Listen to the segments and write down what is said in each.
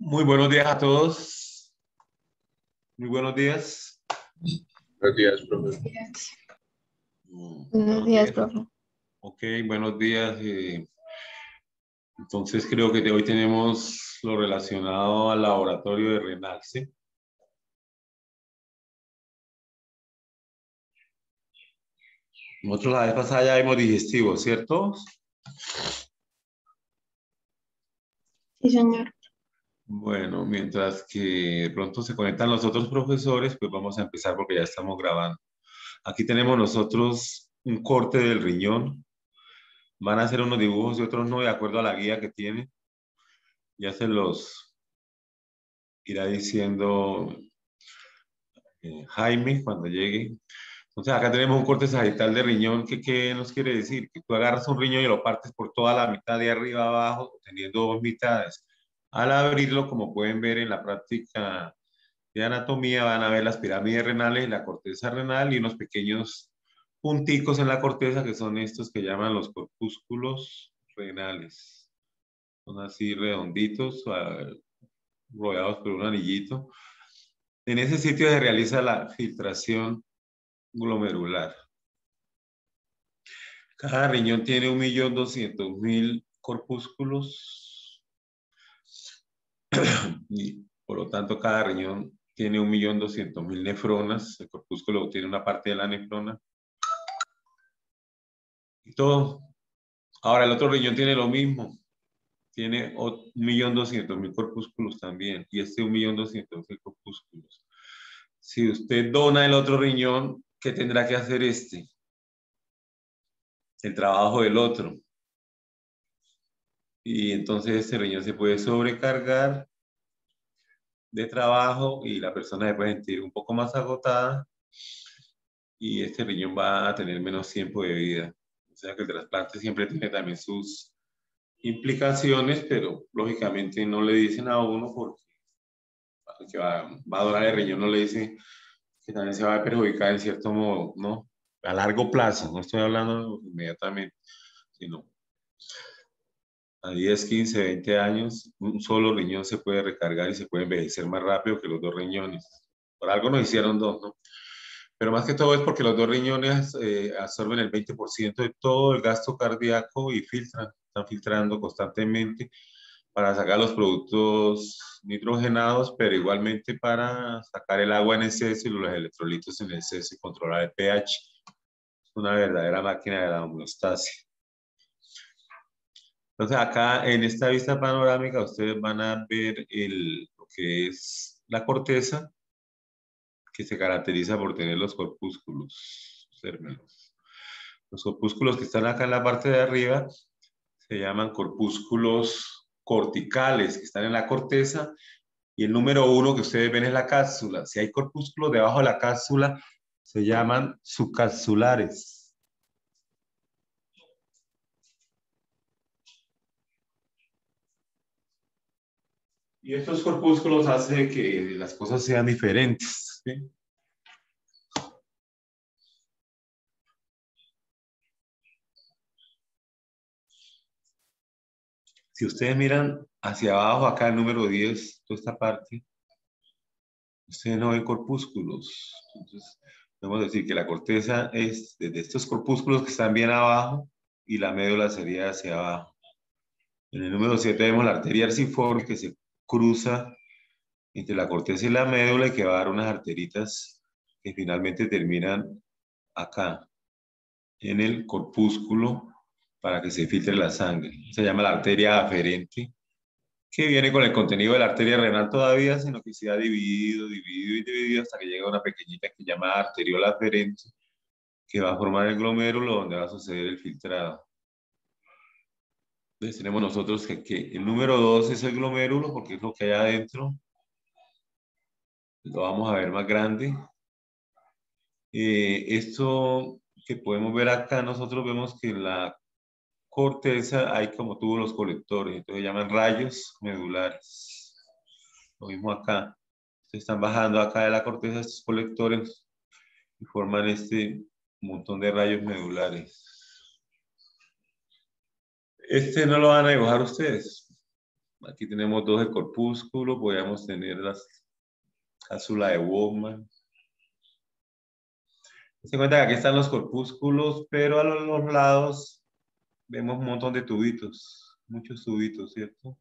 Muy buenos días a todos. Muy buenos días. Buenos días, profe. Buenos Buenos días, días. profe. Ok, buenos días. Entonces creo que hoy tenemos lo relacionado al laboratorio de renal, ¿sí? Nosotros la vez pasada ya vimos digestivo, ¿cierto? Sí, señor. Bueno, mientras que de pronto se conectan los otros profesores, pues vamos a empezar porque ya estamos grabando. Aquí tenemos nosotros un corte del riñón. Van a hacer unos dibujos y otros no, de acuerdo a la guía que tiene. Ya se los irá diciendo Jaime cuando llegue. Entonces acá tenemos un corte sagital de riñón. ¿Qué nos quiere decir? Que tú agarras un riñón y lo partes por toda la mitad de arriba abajo, teniendo dos mitades. Al abrirlo, como pueden ver en la práctica de anatomía, van a ver las pirámides renales y la corteza renal y unos pequeños punticos en la corteza que son estos que llaman los corpúsculos renales. Son así redonditos, rodeados por un anillito. En ese sitio se realiza la filtración glomerular. Cada riñón tiene 1.200.000 corpúsculos y por lo tanto cada riñón tiene 1.200.000 nefronas. El corpúsculo tiene una parte de la nefrona y todo. Ahora el otro riñón tiene lo mismo. Tiene 1.200.000 corpúsculos también y este 1.200.000 corpúsculos. Si usted dona el otro riñón, ¿qué tendrá que hacer este? El trabajo del otro. Y entonces este riñón se puede sobrecargar de trabajo y la persona se puede sentir un poco más agotada y este riñón va a tener menos tiempo de vida. O sea que el trasplante siempre tiene también sus implicaciones, pero lógicamente no le dicen a uno porque va a donar el riñón, no le dicen que también se va a perjudicar en cierto modo, ¿no? A largo plazo, no estoy hablando inmediatamente, sino a 10, 15, 20 años, un solo riñón se puede recargar y se puede envejecer más rápido que los dos riñones. Por algo nos hicieron dos, ¿no? Pero más que todo es porque los dos riñones absorben el 20% de todo el gasto cardíaco y están filtrando constantemente para sacar los productos nitrogenados, pero igualmente para sacar el agua en exceso y los electrolitos en exceso y controlar el pH. Es una verdadera máquina de la homeostasis. Entonces acá en esta vista panorámica ustedes van a ver lo que es la corteza, que se caracteriza por tener los corpúsculos. Obsérvenlos. Los corpúsculos que están acá en la parte de arriba se llaman corpúsculos corticales, que están en la corteza, y el número uno que ustedes ven es la cápsula. Si hay corpúsculos debajo de la cápsula, se llaman subcapsulares. Y estos corpúsculos hacen que las cosas sean diferentes, ¿sí? Si ustedes miran hacia abajo, acá el número 10, toda esta parte, ustedes no ven corpúsculos. Entonces, podemos decir que la corteza es desde estos corpúsculos que están bien abajo y la médula sería hacia abajo. En el número 7 vemos la arteria arciforme que se cruza entre la corteza y la médula y que va a dar unas arteritas que finalmente terminan acá, en el corpúsculo, para que se filtre la sangre. Se llama la arteria aferente, que viene con el contenido de la arteria renal todavía, sino que se ha dividido, dividido y dividido hasta que llega una pequeñita que se llama arteriola aferente, que va a formar el glomérulo donde va a suceder el filtrado. Entonces tenemos nosotros que el número 2 es el glomérulo, porque es lo que hay adentro. Lo vamos a ver más grande. Esto que podemos ver acá, nosotros vemos que en la corteza hay como tubos colectores, entonces se llaman rayos medulares. Lo mismo acá. Se están bajando acá de la corteza estos colectores y forman este montón de rayos medulares. Este no lo van a dibujar ustedes. Aquí tenemos dos de corpúsculo, podríamos tener la cápsula de Bowman. Se cuenta que aquí están los corpúsculos, pero a los lados vemos un montón de tubitos, muchos tubitos, ¿cierto?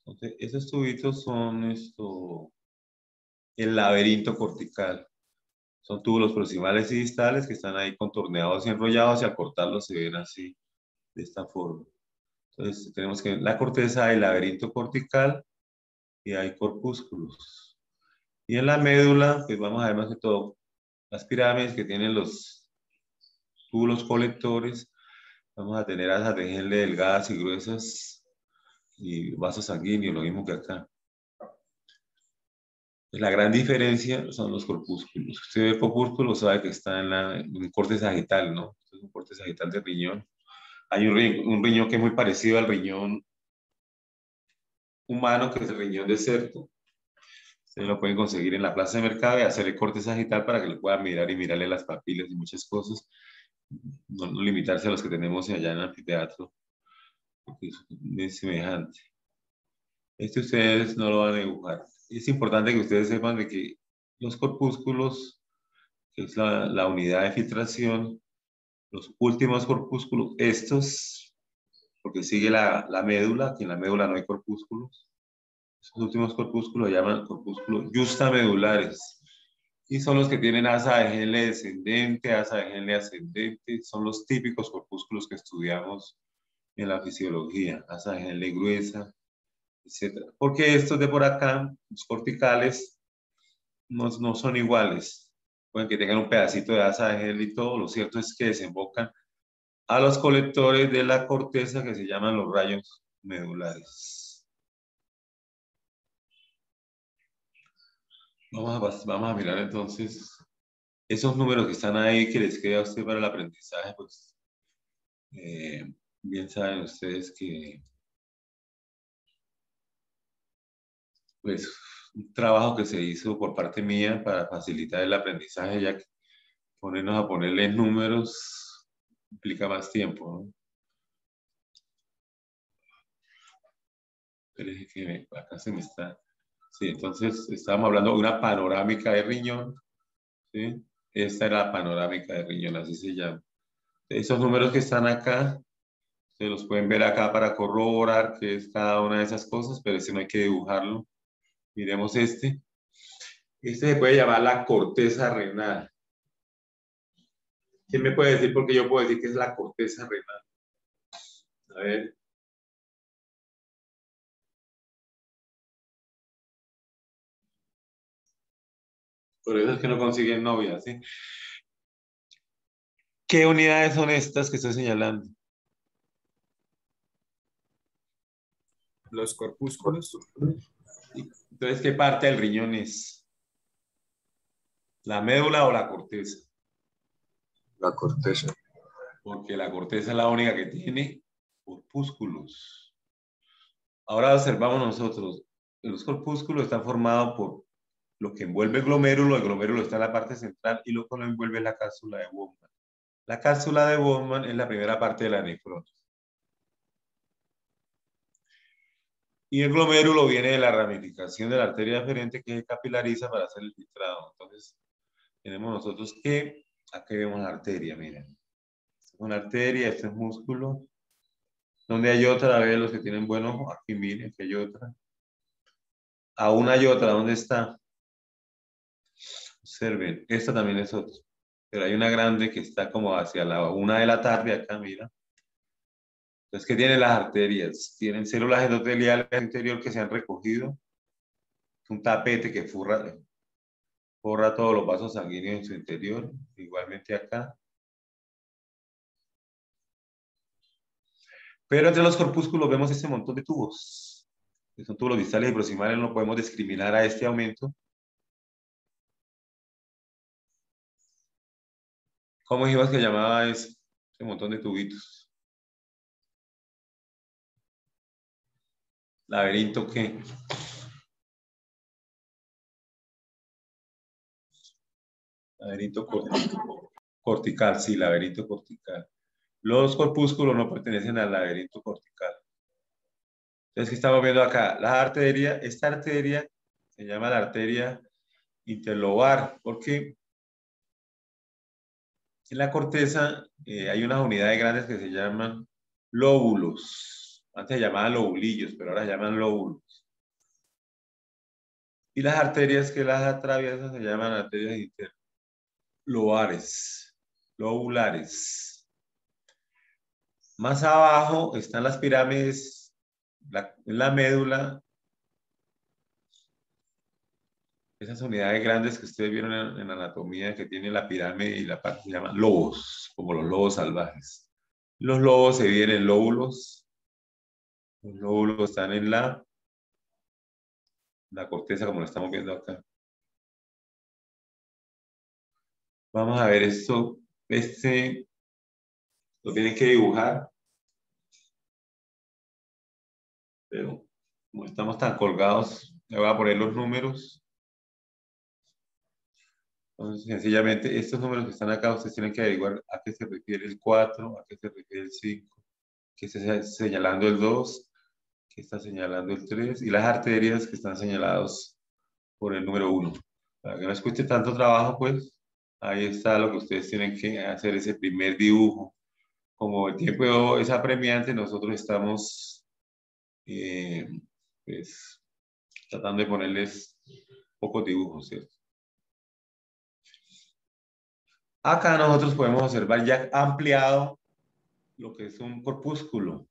Entonces, esos tubitos son el laberinto cortical. Son túbulos proximales y distales que están ahí contorneados y enrollados y al cortarlos se ven así, de esta forma. Entonces, tenemos que en la corteza hay laberinto cortical y hay corpúsculos. Y en la médula, pues vamos a ver más que todo las pirámides que tienen los túbulos colectores. Vamos a tener asas de Henle delgadas y gruesas y vasos sanguíneos, lo mismo que acá. La gran diferencia son los corpúsculos. Si usted ve el corpúsculo, sabe que está en un corte sagital, ¿no? Es un corte sagital de riñón. Hay un riñón que es muy parecido al riñón humano, que es el riñón de cerdo. Ustedes lo pueden conseguir en la plaza de mercado y hacer el corte sagital para que lo puedan mirar y mirarle las papilas y muchas cosas. No limitarse a los que tenemos allá en el anfiteatro, porque es semejante. Este ustedes no lo van a dibujar. Es importante que ustedes sepan de que los corpúsculos, que es la unidad de filtración, los últimos corpúsculos, estos, porque sigue la médula, que en la médula no hay corpúsculos, esos últimos corpúsculos se llaman corpúsculos justamedulares. Y son los que tienen asa de Henle descendente, asa de Henle ascendente, son los típicos corpúsculos que estudiamos en la fisiología, asa de Henle gruesa, etc. Porque estos de por acá, los corticales, no son iguales. Pueden que tengan un pedacito de asa de Henle y todo, lo cierto es que desembocan a los colectores de la corteza que se llaman los rayos medulares. Vamos a mirar entonces esos números que están ahí que les queda a usted para el aprendizaje, pues bien saben ustedes que pues un trabajo que se hizo por parte mía para facilitar el aprendizaje, ya que ponernos a ponerles números implica más tiempo, ¿no? Pero es que acá se me está... Sí, entonces estábamos hablando de una panorámica de riñón, ¿sí? Esta era la panorámica de riñón, así se llama. Esos números que están acá, se los pueden ver acá para corroborar qué es cada una de esas cosas, pero ese no hay que dibujarlo. Miremos este. Este se puede llamar la corteza renal. ¿Quién me puede decir por qué yo puedo decir que es la corteza renal? A ver. Por eso es que no consiguen novia, ¿sí? ¿Qué unidades son estas que estoy señalando? Los corpúsculos. Entonces, ¿qué parte del riñón es? ¿La médula o la corteza? La corteza. Porque la corteza es la única que tiene corpúsculos. Ahora observamos nosotros, los corpúsculos están formados por lo que envuelve el glomérulo está en la parte central y lo que lo envuelve es la cápsula de Bowman. La cápsula de Bowman es la primera parte de la nefrosis. Y el glomérulo viene de la ramificación de la arteria deferente que se capilariza para hacer el filtrado. Entonces, tenemos nosotros que, aquí vemos la arteria, miren. Esta es una arteria, este es músculo. Donde hay otra, a ver los que tienen buen ojo, aquí miren que hay otra. Aún hay otra, ¿dónde está? Observen, esta también es otra. Pero hay una grande que está como hacia la 1 de la tarde acá, mira. Entonces, ¿qué tienen las arterias? Tienen células endoteliales interior que se han recogido. Un tapete que forra todos los vasos sanguíneos en su interior. Igualmente acá. Pero entre los corpúsculos vemos este montón de tubos. Que son tubos distales y proximales, no podemos discriminar a este aumento. ¿Cómo dijimos que llamaba ese montón de tubitos? ¿Laberinto qué? Laberinto cortical, sí, laberinto cortical. Los corpúsculos no pertenecen al laberinto cortical. Entonces, ¿qué estamos viendo acá? La arteria, esta arteria se llama la arteria interlobar, porque en la corteza hay unas unidades grandes que se llaman lóbulos. Antes se llamaban lobulillos, pero ahora se llaman lóbulos. Y las arterias que las atraviesan se llaman arterias interlobares, lobulares. Más abajo están las pirámides, la médula. Esas unidades grandes que ustedes vieron en anatomía que tiene la pirámide y la parte se llaman lobos, como los lobos salvajes. Los lobos se dividen en lóbulos. Los lóbulos están en la corteza, como lo estamos viendo acá. Vamos a ver esto. Lo tienen que dibujar. Pero como estamos tan colgados, le voy a poner los números. Entonces, sencillamente, estos números que están acá, ustedes tienen que averiguar a qué se refiere el 4, a qué se refiere el 5, qué está señalando el 2, qué está señalando el 3, y las arterias que están señalados por el número 1. Para que no les cueste tanto trabajo, pues, ahí está lo que ustedes tienen que hacer, ese primer dibujo. Como el tiempo es apremiante, nosotros estamos, pues, tratando de ponerles pocos dibujos, ¿cierto? Acá nosotros podemos observar ya ampliado lo que es un corpúsculo.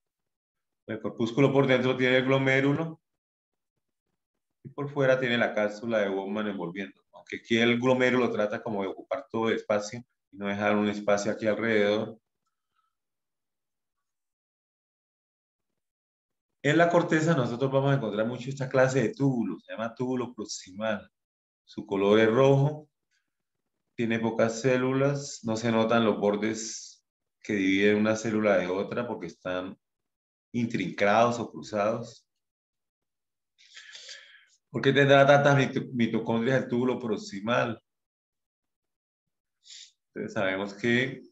El corpúsculo por dentro tiene el glomérulo y por fuera tiene la cápsula de Bowman envolviendo. Aunque aquí el glomérulo trata como de ocupar todo el espacio y no dejar un espacio aquí alrededor. En la corteza nosotros vamos a encontrar mucho esta clase de túbulos, se llama túbulo proximal. Su color es rojo, tiene pocas células, no se notan los bordes que dividen una célula de otra porque están intrincados o cruzados. ¿Por qué tendrá tantas mitocondrias el túbulo proximal? Entonces sabemos que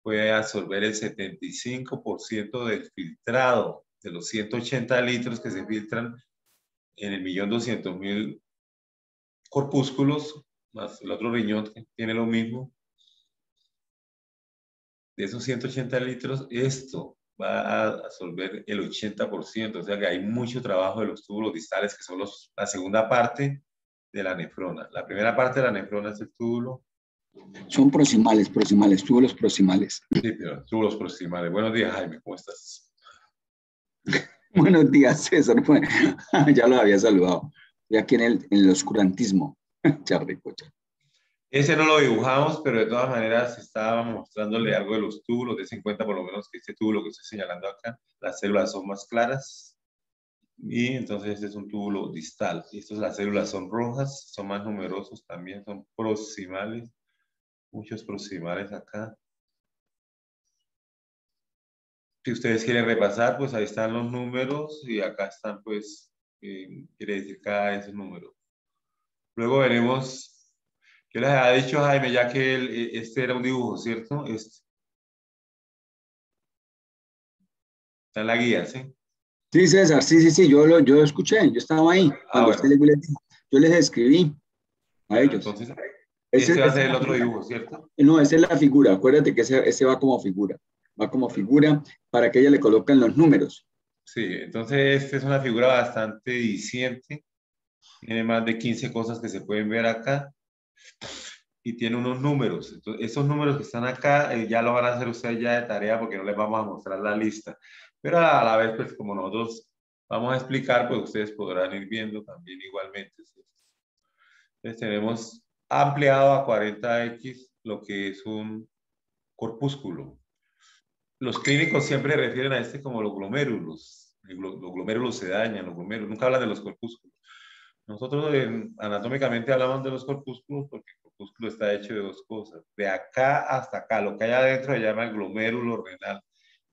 puede absorber el 75% del filtrado, de los 180 litros que se filtran en el 1.200.000 corpúsculos, más el otro riñón que tiene lo mismo. De esos 180 litros, esto va a absorber el 80%, o sea que hay mucho trabajo de los túbulos distales, que son la segunda parte de la nefrona. La primera parte de la nefrona es el túbulo. Son proximales, túbulos proximales. Sí, pero túbulos proximales. Buenos días, Jaime, ¿cómo estás? Buenos días, César. Ya lo había saludado. Y aquí en el oscurantismo. Charrico. Ese no lo dibujamos, pero de todas maneras estaba mostrándole algo de los túbulos. Des en cuenta por lo menos que este túbulo que estoy señalando acá, las células son más claras. Y entonces este es un túbulo distal. Y las células son rojas, son más numerosos también, son proximales. Muchos proximales acá. Si ustedes quieren repasar, pues ahí están los números y acá están, pues, quiere decir cada de esos números. Luego veremos, yo les había dicho, Jaime, ya que este era un dibujo, ¿cierto? Está en la guía, ¿sí? Sí, César, sí, yo lo escuché, yo estaba ahí. Cuando Bueno. yo les escribí a ellos. Entonces, este va a ser el otro dibujo, ¿cierto? No, esa es la figura. Acuérdate que ese va como figura. Va como figura para que ella le coloquen los números. Sí, entonces esta es una figura bastante diciente. Tiene más de 15 cosas que se pueden ver acá. Y tiene unos números. Entonces, esos números que están acá ya lo van a hacer ustedes ya de tarea porque no les vamos a mostrar la lista. Pero a la vez, pues como nosotros vamos a explicar, pues ustedes podrán ir viendo también igualmente. ¿Sí? Entonces tenemos ampliado a 40X lo que es un corpúsculo. Los clínicos siempre refieren a este como los glomérulos. Los glomérulos se dañan, los glomérulos. Nunca hablan de los corpúsculos. Nosotros anatómicamente hablamos de los corpúsculos porque el corpúsculo está hecho de dos cosas. De acá hasta acá, lo que hay adentro se llama el glomérulo renal,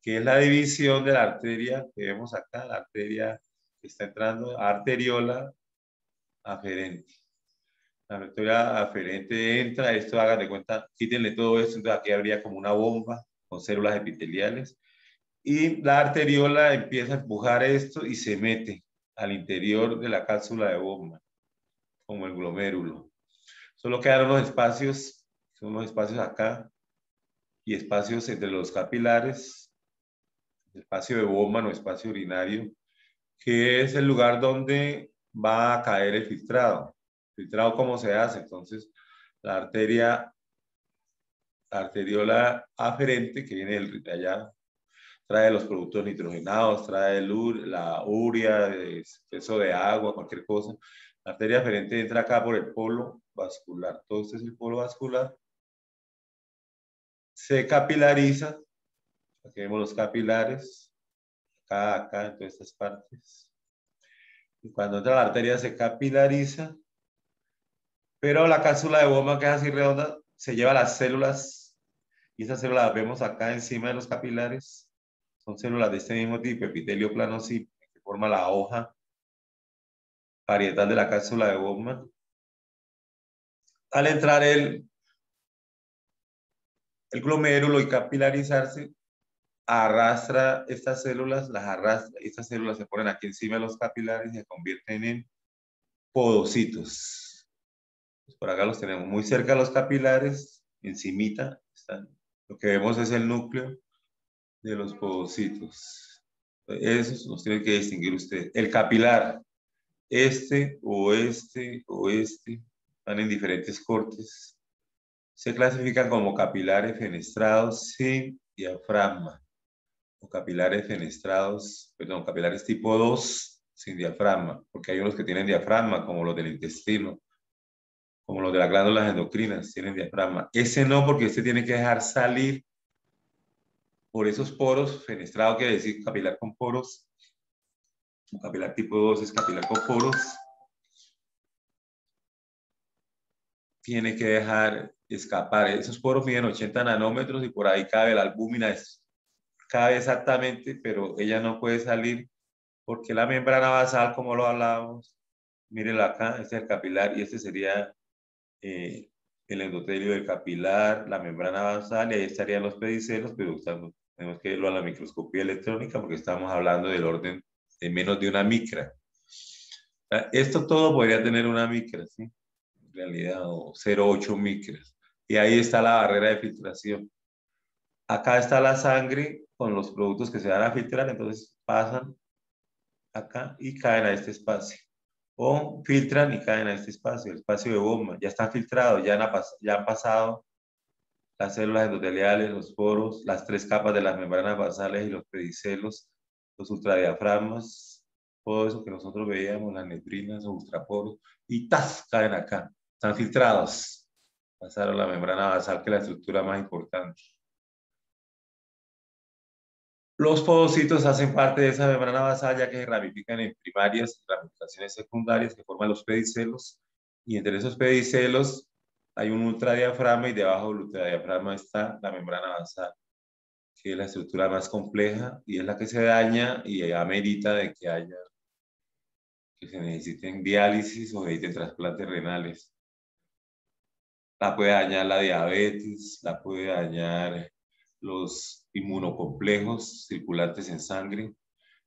que es la división de la arteria que vemos acá, la arteria que está entrando, arteriola aferente. La arteria aferente entra, esto hagan de cuenta, quítenle todo esto, entonces aquí habría como una bomba con células epiteliales. Y la arteriola empieza a empujar esto y se mete al interior de la cápsula de Bowman, como el glomérulo. Solo quedan unos espacios, son unos espacios acá y espacios entre los capilares, espacio de Bowman o espacio urinario, que es el lugar donde va a caer el filtrado. ¿Filtrado cómo se hace? Entonces, la arteriola aferente, que viene de allá, trae los productos nitrogenados, trae la urea, exceso de agua, cualquier cosa. La arteria aferente entra acá por el polo vascular. Todo este es el polo vascular. Se capilariza. Aquí vemos los capilares. Acá, en todas estas partes. Y cuando entra la arteria se capilariza. Pero la cápsula de Bowman, que es así redonda, se lleva las células. Y esas células las vemos acá encima de los capilares. Son células de este mismo tipo, epitelio plano simple, que forma la hoja parietal de la cápsula de Bowman. Al entrar el glomérulo y capilarizarse, arrastra estas células, las arrastra, estas células se ponen aquí encima de los capilares y se convierten en podocitos. Pues por acá los tenemos muy cerca de los capilares, encimita, están. Lo que vemos es el núcleo de los podocitos. Esos los tienen que distinguir ustedes. El capilar, este, van en diferentes cortes. Se clasifican como capilares fenestrados sin diafragma, o capilares fenestrados, perdón, capilares tipo 2 sin diafragma, porque hay unos que tienen diafragma, como los del intestino, como los de las glándulas endocrinas, tienen diafragma. Ese no, porque este tiene que dejar salir por esos poros. Fenestrado quiere decir capilar con poros. Un capilar tipo 2 es capilar con poros. Tiene que dejar escapar. Esos poros miden 80 nanómetros y por ahí cabe la albúmina. Cabe exactamente, pero ella no puede salir porque la membrana basal, como lo hablábamos, mírenlo acá, este es el capilar y este sería el endotelio del capilar, la membrana basal, y ahí estarían los pedicelos, pero tenemos que verlo a la microscopía electrónica porque estamos hablando del orden de menos de una micra. Esto todo podría tener una micra, ¿sí? En realidad, o 0,8 micras. Y ahí está la barrera de filtración. Acá está la sangre con los productos que se van a filtrar, entonces pasan acá y caen a este espacio. O filtran y caen a este espacio, el espacio de Bowman. Ya están filtrados, ya han pasado las células endoteliales, los poros, las 3 capas de las membranas basales y los pedicelos, los ultradiafragmas, todo eso que nosotros veíamos, las netrinas o ultraporos, y ¡tas! Caen acá. Están filtrados. Pasaron la membrana basal, que es la estructura más importante. Los podocitos hacen parte de esa membrana basal, ya que se ramifican en primarias y ramificaciones secundarias que forman los pedicelos. Y entre esos pedicelos hay un ultradiafragma y debajo del ultradiafragma está la membrana basal, que es la estructura más compleja y es la que se daña y amerita de que se necesiten diálisis o necesiten trasplantes renales. La puede dañar la diabetes, la puede dañar los inmunocomplejos circulantes en sangre,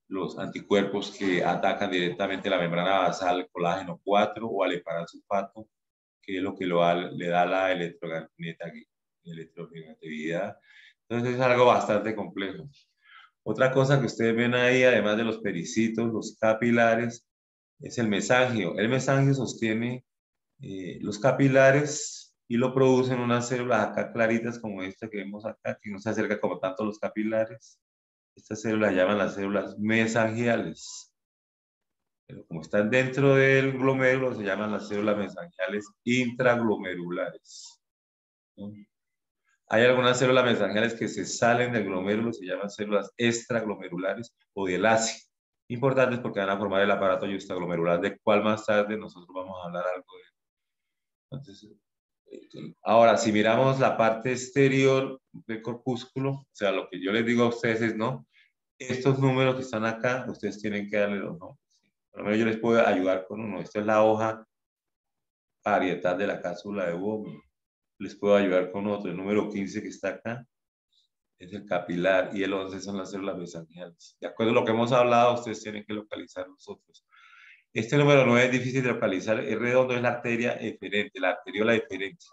los anticuerpos que atacan directamente la membrana basal, colágeno 4 o al sulfato, que es lo que le da la electronegatividad. Entonces es algo bastante complejo. Otra cosa que ustedes ven ahí, además de los pericitos, los capilares, es el mesangio. El mesangio sostiene los capilares y lo producen unas células acá claritas como esta que vemos acá, que no se acerca como tanto a los capilares. Estas células se llaman las células mesangiales. Pero como están dentro del glomérulo, se llaman las células mesangiales intraglomerulares, ¿no? Hay algunas células mesangiales que se salen del glomérulo, se llaman células extraglomerulares o de LASI. Importantes porque van a formar el aparato yuxtaglomerular, del cual más tarde nosotros vamos a hablar algo de él. Entonces, ahora, si miramos la parte exterior del corpúsculo, o sea, lo que yo les digo a ustedes es, no, estos números que están acá, ustedes tienen que darle los nombres. Por lo menos yo les puedo ayudar con uno. Esta es la hoja parietal de la cápsula de Bowman. Les puedo ayudar con otro, el número 15 que está acá. es el capilar, y el 11 son las células mesangiales. De acuerdo a lo que hemos hablado, ustedes tienen que localizar los otros. Este número 9 es difícil de localizar, es redondo, es la arteria eferente, la arteriola eferente.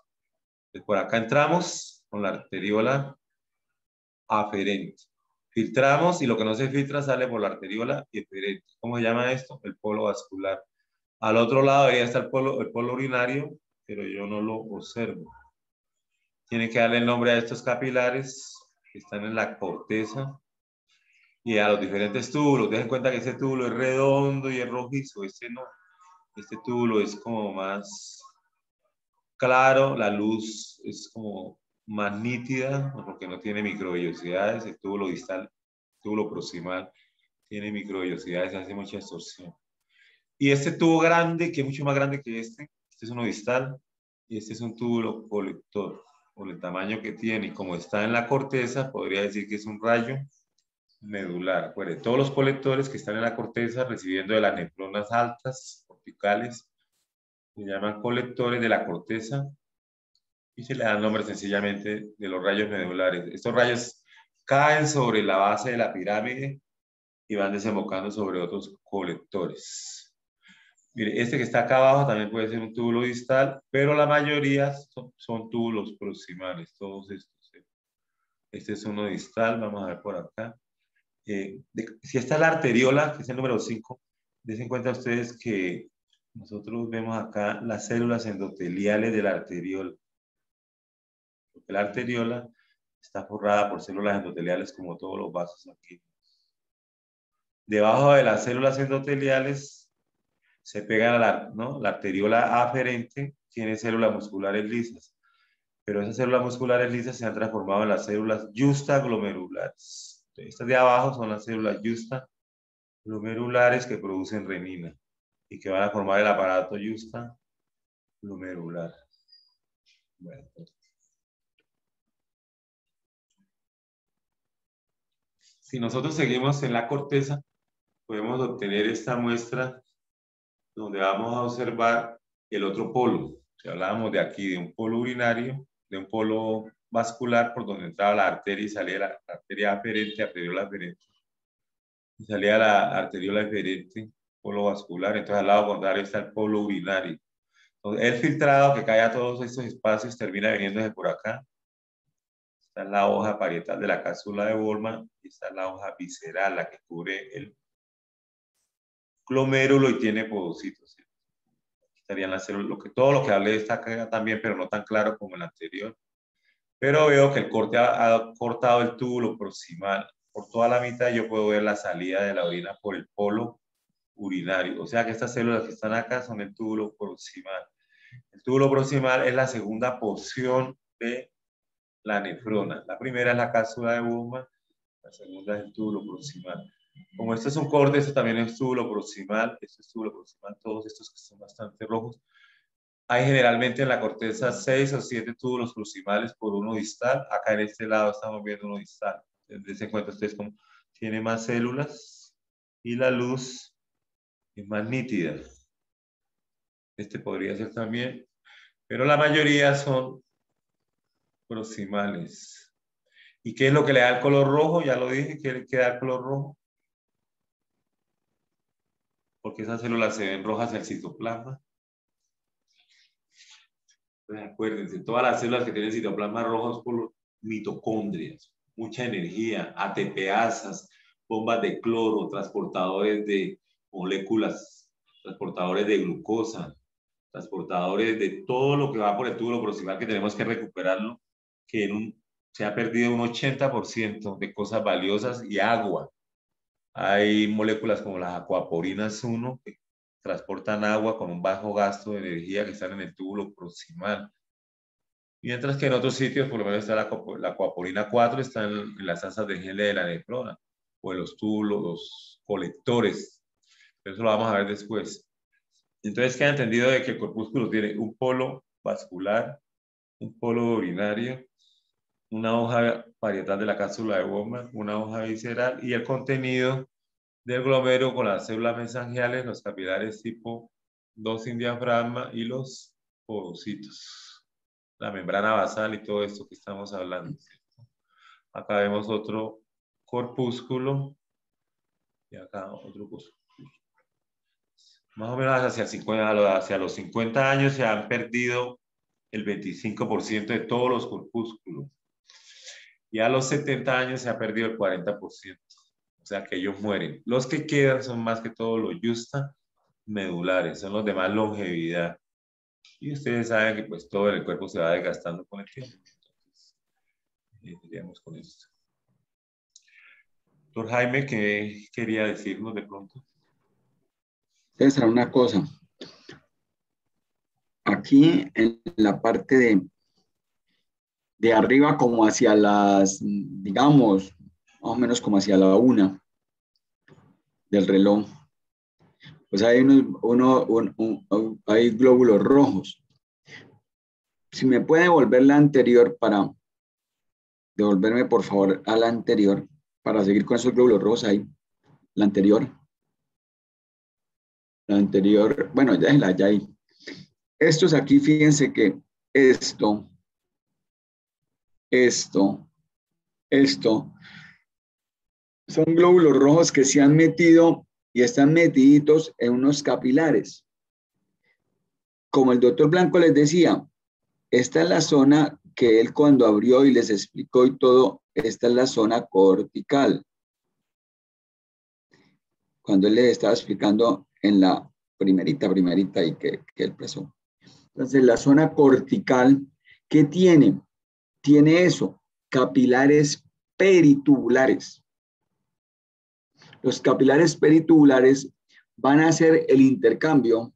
Entonces, por acá entramos con la arteriola aferente. Filtramos y lo que no se filtra sale por la arteriola eferente. ¿Cómo se llama esto? El polo vascular. Al otro lado debería estar el polo urinario, pero yo no lo observo. Tiene que darle el nombre a estos capilares que están en la corteza y a los diferentes túbulos. Dejen cuenta que este túbulo es redondo y es rojizo, este no. Este túbulo es como más claro, la luz es como más nítida porque no tiene microvellosidades. El túbulo distal, el túbulo proximal, tiene microvellosidades, hace mucha distorsión. Y este tubo grande, que es mucho más grande que este es uno distal y este es un túbulo colector. Por el tamaño que tiene y como está en la corteza, podría decir que es un rayo medular. Acuérdense, todos los colectores que están en la corteza recibiendo de las nefronas altas, corticales, se llaman colectores de la corteza y se le dan nombre sencillamente de los rayos medulares. Estos rayos caen sobre la base de la pirámide y van desembocando sobre otros colectores. Mire, este que está acá abajo también puede ser un túbulo distal, pero la mayoría son túbulos proximales, todos estos. Este es uno distal, vamos a ver por acá. Si esta es la arteriola, que es el número 5, den cuenta ustedes que nosotros vemos acá las células endoteliales de la arteriola. Porque la arteriola está forrada por células endoteliales como todos los vasos aquí. Debajo de las células endoteliales se pega la arteriola aferente, tiene células musculares lisas, pero esas células musculares lisas se han transformado en las células justaglomerulares. Estas de abajo son las células justaglomerulares que producen renina y que van a formar el aparato justaglomerular. Bueno, si nosotros seguimos en la corteza, podemos obtener esta muestra donde vamos a observar el otro polo. Si hablábamos de aquí, de un polo urinario, de un polo vascular por donde entraba la arteria y salía la arteria aferente, arteriola aferente. Y salía la arteriola eferente, polo vascular. Entonces al lado contrario está el polo urinario. Entonces el filtrado que cae a todos estos espacios termina viniéndose por acá. Está en la hoja parietal de la cápsula de Bowman y está en la hoja visceral, la que cubre el glomérulo y tiene podocitos. Estarían las células, todo lo que hablé está acá también, pero no tan claro como el anterior. Pero veo que el corte ha cortado el túbulo proximal por toda la mitad y yo puedo ver la salida de la orina por el polo urinario. O sea que estas células que están acá son el túbulo proximal. El túbulo proximal es la segunda porción de la nefrona. La primera es la cápsula de Bowman, la segunda es el túbulo proximal. Como esto es un corte, esto también es túbulo proximal, esto es túbulo proximal, todos estos que son bastante rojos. Hay generalmente en la corteza 6 o 7 túbulos proximales por uno distal. Acá en este lado estamos viendo uno distal. Dense cuenta ustedes cómo tiene más células y la luz es más nítida. Este podría ser también, pero la mayoría son proximales. ¿Y qué es lo que le da el color rojo? Ya lo dije, ¿qué da el color rojo? Porque esas células se ven rojas en el citoplasma. Pues acuérdense, todas las células que tienen citoplasma rojos por los mitocondrias, mucha energía, ATPasas, bombas de cloro, transportadores de moléculas, transportadores de glucosa, transportadores de todo lo que va por el túbulo proximal que tenemos que recuperarlo, que se ha perdido un 80% de cosas valiosas y agua. Hay moléculas como las acuaporinas 1 que transportan agua con un bajo gasto de energía que están en el túbulo proximal. Mientras que en otros sitios, por lo menos está la acuaporina 4, está en las asas de gel de la nefrona o en los túbulos, los colectores. Eso lo vamos a ver después. Entonces queda entendido de que el corpúsculo tiene un polo vascular, un polo urinario, una hoja parietal de la cápsula de Bowman, una hoja visceral y el contenido del glomérulo con las células mesangiales, los capilares tipo 2 sin diafragma y los podocitos, la membrana basal y todo esto que estamos hablando. Acá vemos otro corpúsculo y acá otro corpúsculo. Más o menos hacia los 50 años se han perdido el 25% de todos los corpúsculos. Y a los 70 años se ha perdido el 40%. O sea que ellos mueren. Los que quedan son más que todo los justa medulares, son los de más longevidad. Y ustedes saben que pues todo el cuerpo se va desgastando con el tiempo. Entonces, iríamos con esto. Doctor Jaime, ¿qué quería decirnos de pronto? César, una cosa. Aquí en la parte de arriba, como hacia las, digamos, más o menos como hacia la 1 del reloj, pues hay hay glóbulos rojos. Si me puede devolver la anterior para devolverme, por favor, a la anterior para seguir con esos glóbulos rojos ahí. La anterior. La anterior, bueno, ya es la ya ahí. Estos aquí, fíjense que esto, son glóbulos rojos que se han metido y están metiditos en unos capilares. Como el doctor Blanco les decía, esta es la zona que él cuando abrió y les explicó y todo, esta es la zona cortical. Cuando él les estaba explicando en la primerita y que él pasó. Entonces, la zona cortical, ¿qué tiene? Tiene eso, capilares peritubulares. Los capilares peritubulares van a hacer el intercambio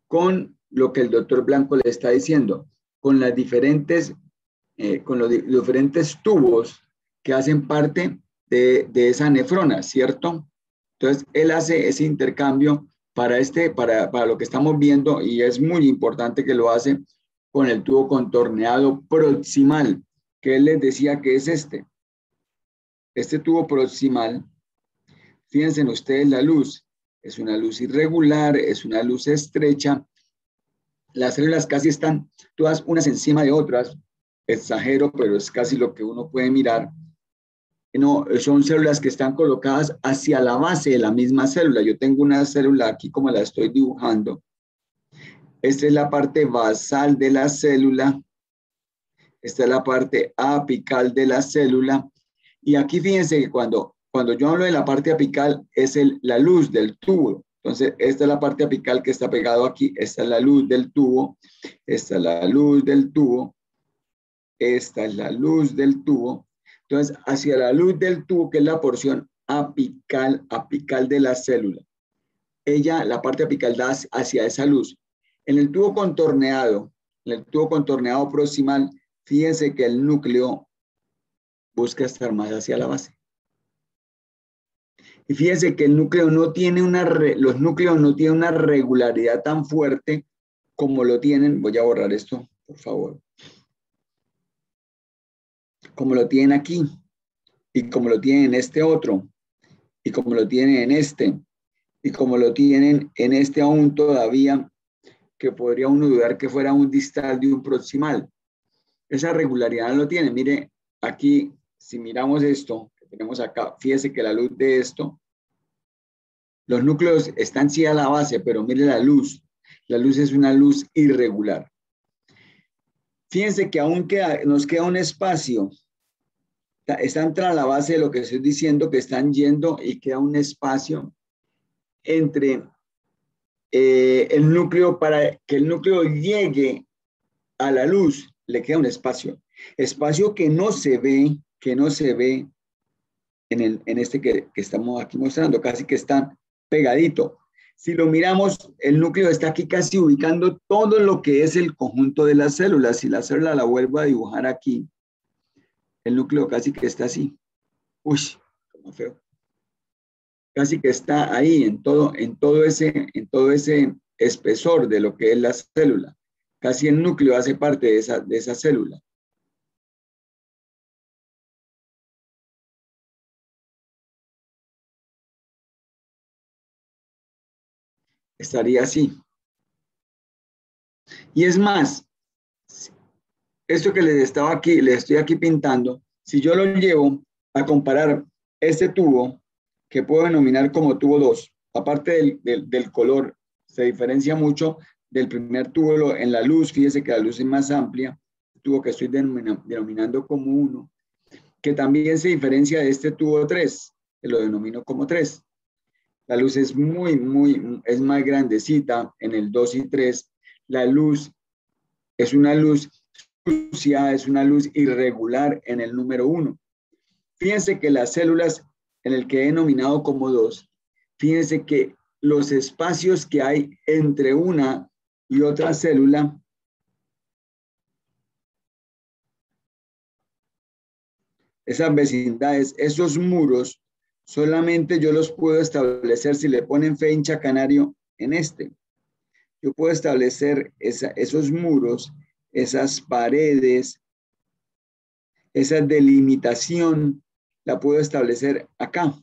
con lo que el doctor Blanco le está diciendo, con las diferentes, con los diferentes tubos que hacen parte de esa nefrona, ¿cierto? Entonces, él hace ese intercambio para lo que estamos viendo y es muy importante que lo hace con el tubo contorneado proximal, que él les decía que es este. Este tubo proximal, fíjense en ustedes la luz, es una luz irregular, es una luz estrecha. Las células casi están todas unas encima de otras, exagero, pero es casi lo que uno puede mirar. No, son células que están colocadas hacia la base de la misma célula. Yo tengo una célula aquí como la estoy dibujando. Esta es la parte basal de la célula. Esta es la parte apical de la célula. Y aquí fíjense que cuando yo hablo de la parte apical es la luz del tubo. Entonces, esta es la parte apical que está pegado aquí. Esta es la luz del tubo. Esta es la luz del tubo. Esta es la luz del tubo. Entonces, hacia la luz del tubo, que es la porción apical de la célula. La parte apical da hacia esa luz. En el tubo contorneado proximal, fíjense que el núcleo busca estar más hacia la base. Y fíjense que el núcleo los núcleos no tienen una regularidad tan fuerte como lo tienen. Voy a borrar esto, por favor. Como lo tienen aquí, y como lo tienen en este otro, y como lo tienen en este, y como lo tienen en este aún todavía, que podría uno dudar que fuera un distal de un proximal. Esa regularidad no lo tiene. Mire, aquí, si miramos esto, que tenemos acá, fíjese que la luz de esto, los núcleos están sí a la base, pero mire la luz. La luz es una luz irregular. Fíjense que aún nos queda un espacio. Están tras la base de lo que estoy diciendo, que están yendo y queda un espacio entre el núcleo para que el núcleo llegue a la luz, le queda un espacio que no se ve en este que estamos aquí mostrando, casi que está pegadito. Si lo miramos, el núcleo está aquí casi ubicando todo lo que es el conjunto de las células. Si la célula la vuelvo a dibujar aquí, el núcleo casi que está así. Uy, como feo. Casi que está ahí en todo ese espesor de lo que es la célula. Casi el núcleo hace parte de esa célula. Estaría así. Y es más, esto que les estoy aquí pintando, si yo lo llevo a comparar este tubo, que puedo denominar como tubo 2, aparte del color, se diferencia mucho del primer tubo en la luz. Fíjese que la luz es más amplia, el tubo que estoy denominando como 1, que también se diferencia de este tubo 3, que lo denomino como 3. La luz es es más grandecita en el 2 y 3. La luz es una luz sucia, es una luz irregular en el número 1. Fíjense que las células en el que he denominado como 2, fíjense que los espacios que hay entre una y otra célula esas vecindades, esos muros, solamente yo los puedo establecer si le ponen fe hincha canario en este. Yo puedo establecer esos muros, esas paredes, esa delimitación, la puedo establecer acá.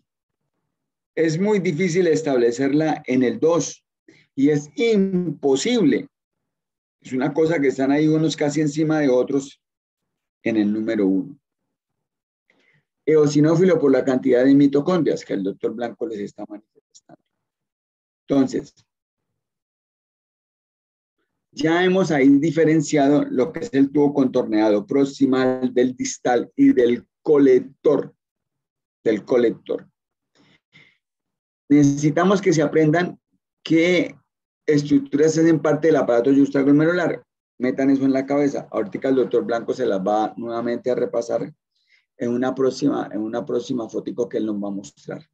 Es muy difícil establecerla en el 2 y es imposible. Es una cosa que están ahí unos casi encima de otros en el número 1. Eosinófilo por la cantidad de mitocondrias que el doctor Blanco les está manifestando. Entonces, ya hemos ahí diferenciado lo que es el tubo contorneado proximal del distal y del colector. Necesitamos que se aprendan qué estructuras hacen parte del aparato yuxtaglomerular. Metan eso en la cabeza. Ahorita el doctor Blanco se las va nuevamente a repasar en una próxima fotico que él nos va a mostrar.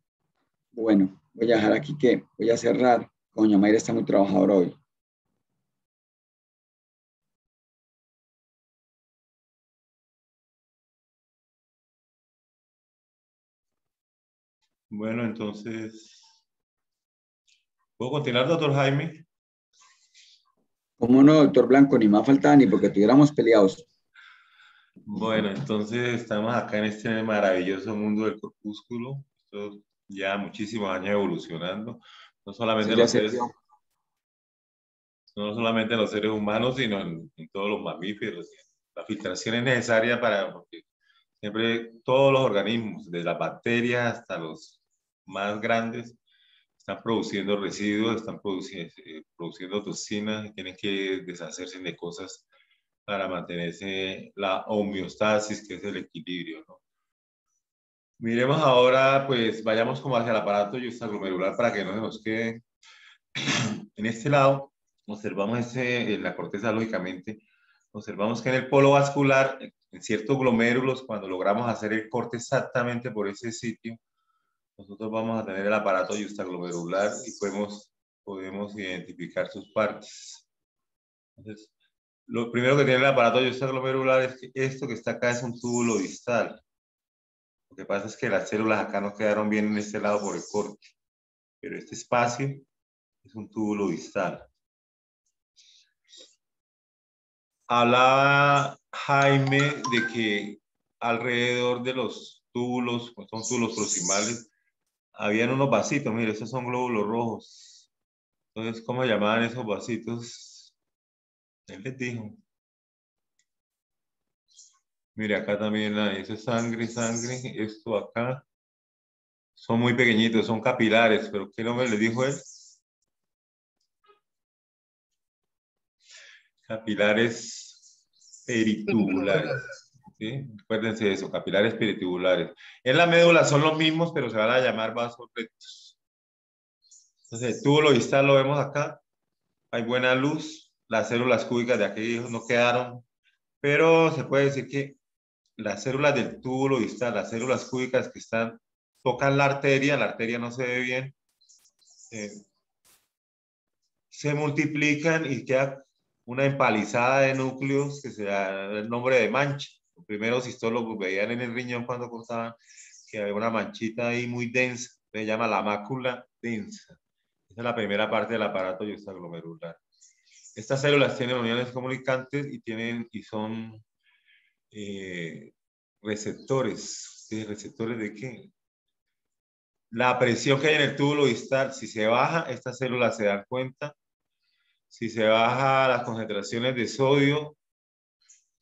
Bueno, voy a dejar aquí que voy a cerrar. Doña Mayra está muy trabajadora hoy. Bueno, entonces, ¿puedo continuar, doctor Jaime? ¿Cómo no, doctor Blanco? Ni más faltaba ni porque estuviéramos peleados. Bueno, entonces estamos acá en este maravilloso mundo del corpúsculo. Esto ya muchísimos años evolucionando. No solamente Sí, los seres, no solamente los seres humanos, sino en todos los mamíferos. La filtración es necesaria porque siempre todos los organismos, desde las bacterias hasta los más grandes, están produciendo residuos, están produciendo toxinas, tienen que deshacerse de cosas para mantenerse la homeostasis, que es el equilibrio, ¿no? Miremos ahora, pues vayamos como hacia el aparato yuxtaglomerular para que no se nos quede. En este lado, observamos en la corteza, lógicamente, observamos que en el polo vascular, en ciertos glomérulos, cuando logramos hacer el corte exactamente por ese sitio, nosotros vamos a tener el aparato yuxtaglomerular y podemos identificar sus partes. Entonces, lo primero que tiene el aparato yuxtaglomerular es que esto que está acá es un túbulo distal. Lo que pasa es que las células acá no quedaron bien en este lado por el corte, pero este espacio es un túbulo distal. Hablaba Jaime de que alrededor de los túbulos, pues son túbulos proximales, habían unos vasitos. Mire, esos son glóbulos rojos. Entonces, ¿cómo llamaban esos vasitos? Él les dijo. Mire, acá también hay, eso es sangre. Esto acá son muy pequeñitos, son capilares, pero ¿qué nombre le dijo él? Capilares peritubulares. ¿Sí? Acuérdense de eso, capilares peritubulares. En la médula son los mismos, pero se van a llamar vasos rectos. Entonces, el túbulo distal lo vemos acá. Hay buena luz. Las células cúbicas de aquí no quedaron, pero se puede decir que las células del túbulo distal, las células cúbicas que tocan la arteria no se ve bien, se multiplican y queda una empalizada de núcleos que se da el nombre de mancha. Los primeros histólogos veían en el riñón cuando cortaban que había una manchita ahí muy densa, se llama la mácula densa. Esa es la primera parte del aparato yuxtaglomerular. Estas células tienen uniones comunicantes y son receptores. ¿Sí? ¿Receptores de qué? La presión que hay en el túbulo distal, si se baja, estas células se dan cuenta. Si se baja las concentraciones de sodio,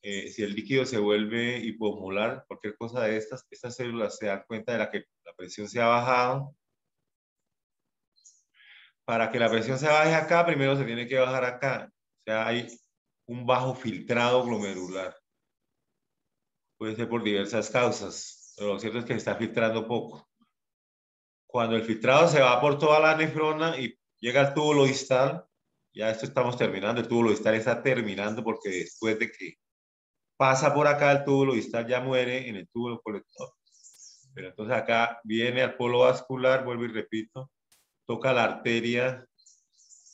si el líquido se vuelve hiposmolar, cualquier cosa de estas células se dan cuenta de que la presión se ha bajado. Para que la presión se baje acá, primero se tiene que bajar acá. O sea, hay un bajo filtrado glomerular. Puede ser por diversas causas, pero lo cierto es que se está filtrando poco. Cuando el filtrado se va por toda la nefrona y llega al túbulo distal, ya esto estamos terminando, el túbulo distal está terminando porque después de que pasa por acá el túbulo distal ya muere en el túbulo colector. Pero entonces acá viene al polo vascular, vuelvo y repito, toca la arteria,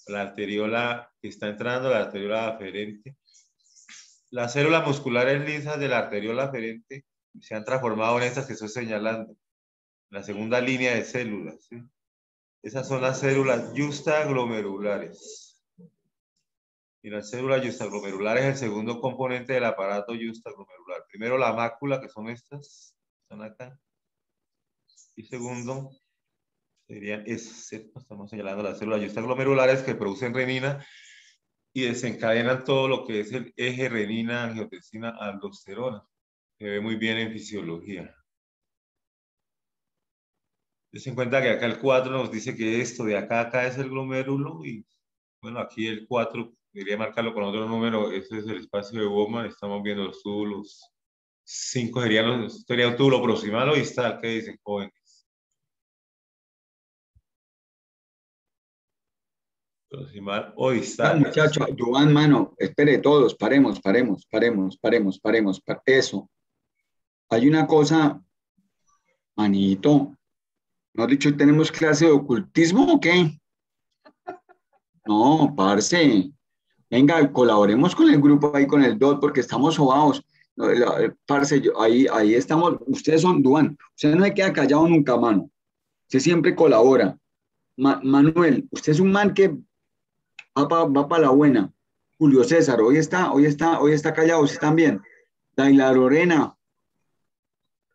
la arteriola que está entrando, la arteriola aferente. Las células musculares lisas de la arteriola aferente se han transformado en estas que estoy señalando, la segunda línea de células, ¿sí? Esas son las células justaglomerulares. Y la célula justaglomerular es el segundo componente del aparato justaglomerular. Primero la mácula, que son estas, están acá. Y segundo, serían esas, estamos señalando las células justaglomerulares que producen renina y desencadenan todo lo que es el eje renina, angiotensina, aldosterona. Se ve muy bien en fisiología. Ten en cuenta que acá el 4 nos dice que esto de acá a acá es el glomérulo y bueno, aquí el 4, debería marcarlo con otro número, ese es el espacio de Bowman, estamos viendo los túbulos. 5 sería un túbulo proximal o distal, ¿qué dicen, jóvenes? Proximal o distal. Muchacho, Duván, mano, espere todos, paremos. Eso. Hay una cosa, manito. ¿No has dicho tenemos clase de ocultismo o qué? No, parce. Venga, colaboremos con el grupo ahí, con el DOT, porque estamos sobados. No, parce, ahí estamos. Ustedes son Duván. Usted no se queda callado nunca, mano. Usted siempre colabora. Manuel, usted es un man que va para la buena. Julio César, hoy está callado, ¿usted también? Daila Lorena,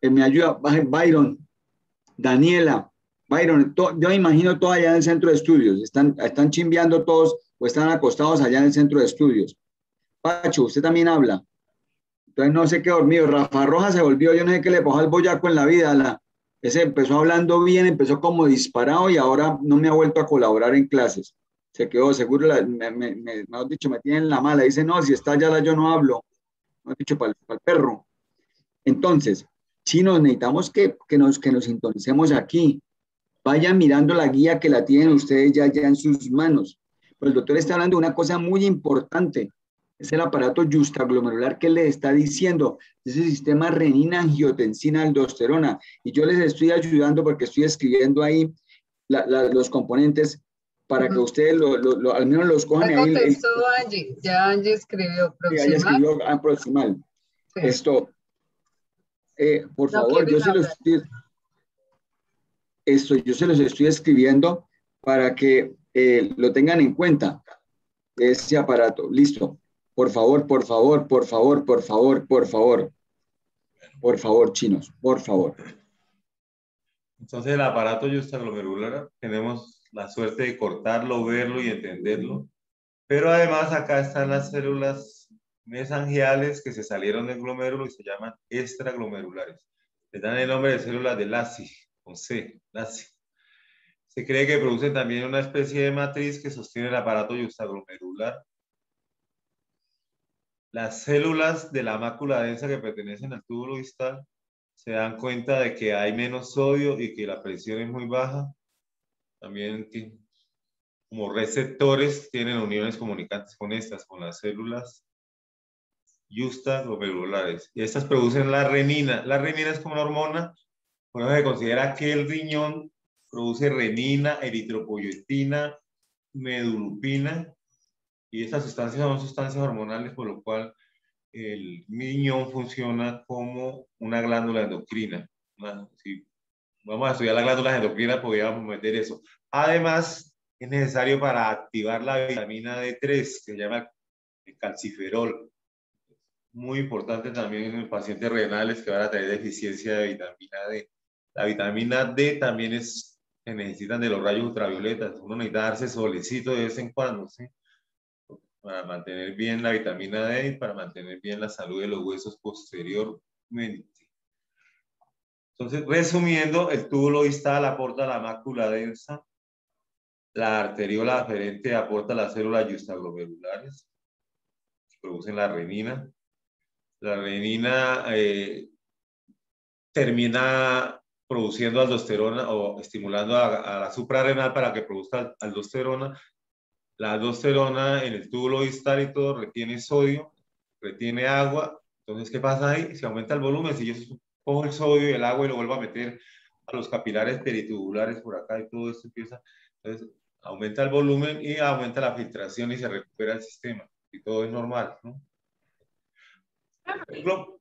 me ayuda, Byron, Daniela, Byron, yo me imagino todos allá en el centro de estudios, están chimbeando todos o están acostados allá en el centro de estudios. Pacho, usted también habla. Entonces no sé qué dormido. Rafa Roja se volvió, yo no sé qué le pasó al boyaco en la vida. Ese empezó hablando bien, empezó como disparado y ahora no me ha vuelto a colaborar en clases. Se quedó seguro, me has dicho, me tiene en la mala. Dice, no, si está allá yo no hablo. Me has dicho, para el perro. Entonces, chinos, necesitamos que nos sintonicemos aquí. Vayan mirando la guía que la tienen ustedes ya en sus manos. Pero el doctor está hablando de una cosa muy importante. Es el aparato justaglomerular que le está diciendo. Es el sistema renina-angiotensina-aldosterona. Y yo les estoy ayudando porque estoy escribiendo ahí los componentes para que ustedes al menos los cojan. Ya contestó Angie. Ya Angie escribió proximal. Ya escribió proximal. Sí. Esto, por favor, yo se los estoy escribiendo para que lo tengan en cuenta. Ese aparato. Listo. Por favor, chinos, por favor. Entonces el aparato justaglomerular tenemos la suerte de cortarlo, verlo y entenderlo. Pero además acá están las células mesangiales que se salieron del glomérulo y se llaman extraglomerulares. Les dan el nombre de células de Lassi, con C, Lassi. Se cree que producen también una especie de matriz que sostiene el aparato justaglomerular. Las células de la mácula densa que pertenecen al túbulo distal se dan cuenta de que hay menos sodio y que la presión es muy baja. También como receptores tienen uniones comunicantes con las células justaglomerulares. Y estas producen la renina. La renina es como una hormona. Bueno, se considera que el riñón produce renina, eritropoyetina, medulupina. Y estas sustancias son sustancias hormonales, por lo cual el riñón funciona como una glándula endocrina. Si vamos a estudiar las glándulas endocrinas, podríamos meter eso. Además, es necesario para activar la vitamina D3, que se llama el calciferol. Muy importante también en los pacientes renales que van a tener deficiencia de vitamina D. La vitamina D también se necesitan de los rayos ultravioletas. Uno necesita darse solecito de vez en cuando, ¿sí? para mantener bien la vitamina D y para mantener bien la salud de los huesos posteriormente. Entonces, resumiendo, el túbulo distal aporta la mácula densa, la arteriola aferente aporta las células justaglomerulares, que producen la renina. La renina termina produciendo aldosterona o estimulando a la suprarrenal para que produzca aldosterona. La aldosterona en el túbulo distal y todo retiene sodio, retiene agua. Entonces, ¿qué pasa ahí? Se aumenta el volumen. Si yo cojo el sodio y el agua y lo vuelvo a meter a los capilares peritubulares por acá y todo esto empieza, entonces aumenta el volumen y aumenta la filtración y se recupera el sistema. Y todo es normal, ¿no?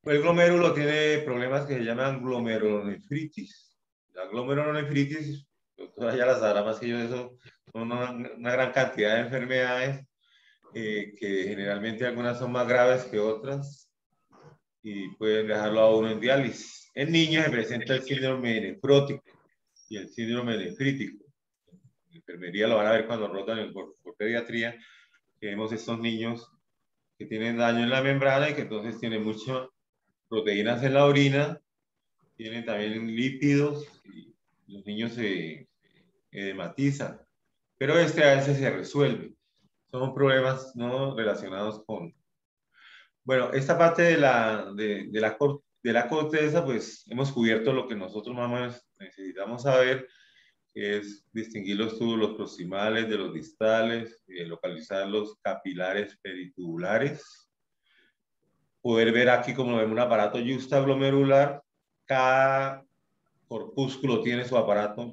El glomérulo tiene problemas que se llaman glomerulonefritis. La glomerulonefritis, doctora ya la sabrá más que yo, eso son una gran cantidad de enfermedades que generalmente algunas son más graves que otras y pueden dejarlo a uno en diálisis. En niños se presenta el síndrome nefrótico y el síndrome nefrítico. En enfermería lo van a ver cuando rotan por pediatría, que vemos estos niños que tienen daño en la membrana y que entonces tienen muchas proteínas en la orina, tienen también lípidos y los niños se edematizan. Pero a veces se resuelve. Son problemas no relacionados con... Bueno, esta parte de la corteza, pues hemos cubierto lo que nosotros más o menos necesitamos saber, que es distinguir los túbulos proximales de los distales, localizar los capilares peritubulares, poder ver aquí como vemos un aparato justaglomerular. Cada corpúsculo tiene su aparato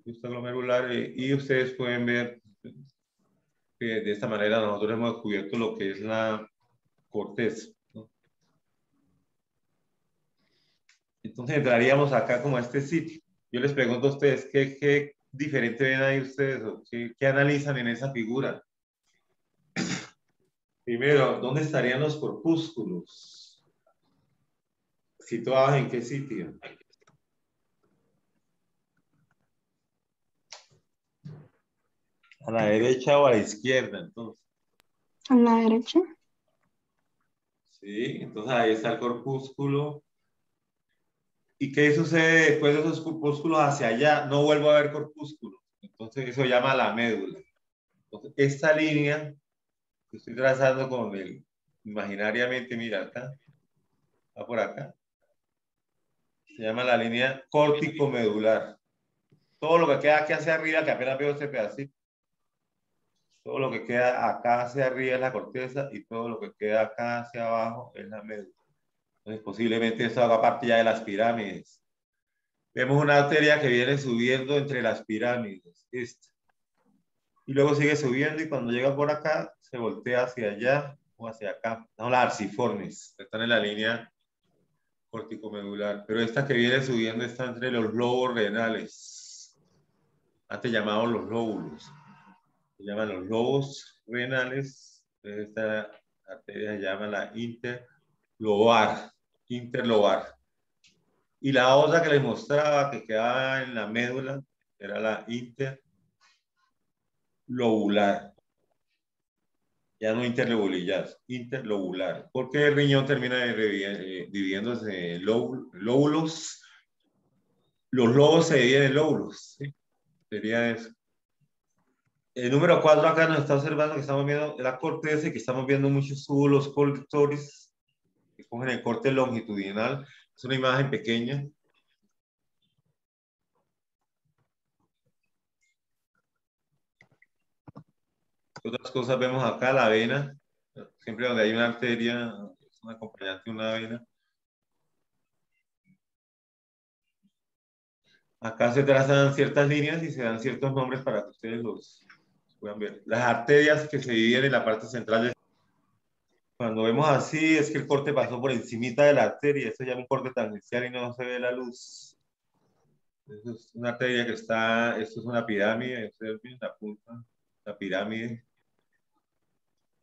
justaglomerular y ustedes pueden ver que de esta manera nosotros hemos descubierto lo que es la corteza, ¿no? Entonces entraríamos acá como a este sitio. Yo les pregunto a ustedes, ¿qué diferente ven ahí ustedes? ¿O qué analizan en esa figura? Primero, ¿dónde estarían los corpúsculos? ¿Situados en qué sitio? ¿A la derecha o a la izquierda, entonces? A la derecha. Sí, entonces ahí está el corpúsculo. ¿Y qué sucede después de esos corpúsculos hacia allá? No vuelvo a ver corpúsculos. Entonces eso se llama la médula. Entonces, esta línea que estoy trazando con el imaginariamente, mira acá, va por acá, se llama la línea córtico-medular. Todo lo que queda aquí hacia arriba, que apenas veo este pedacito, todo lo que queda acá hacia arriba es la corteza y todo lo que queda acá hacia abajo es la médula. Entonces, posiblemente esto haga parte ya de las pirámides. Vemos una arteria que viene subiendo entre las pirámides, esta. Y luego sigue subiendo y cuando llega por acá, se voltea hacia allá o hacia acá. Son las arciformes, están en la línea corticomedular. Pero esta que viene subiendo está entre los lobos renales, antes llamados los lóbulos. Se llaman los lobos renales. Esta arteria se llama la interlobar. Y la otra que les mostraba que quedaba en la médula era la interlobular. Ya no interlobular, interlobular. Porque el riñón termina dividiéndose en lóbulos. Los lobos se dividen en lóbulos. ¿Sí? Sería eso. El número 4 acá nos está observando que estamos viendo la corteza y que estamos viendo muchos túbulos colectores que cogen el corte longitudinal. Es una imagen pequeña. Otras cosas vemos acá, la vena. Siempre donde hay una arteria, es un acompañante de una vena. Acá se trazan ciertas líneas y se dan ciertos nombres para que ustedes los puedan ver. Las arterias que se dividen en la parte central. Cuando vemos así, es que el corte pasó por encimita de la arteria. Esto se llama un corte tangencial y no se ve la luz. Eso es una arteria que está, esto es una pirámide, ustedes ven la punta, la pirámide.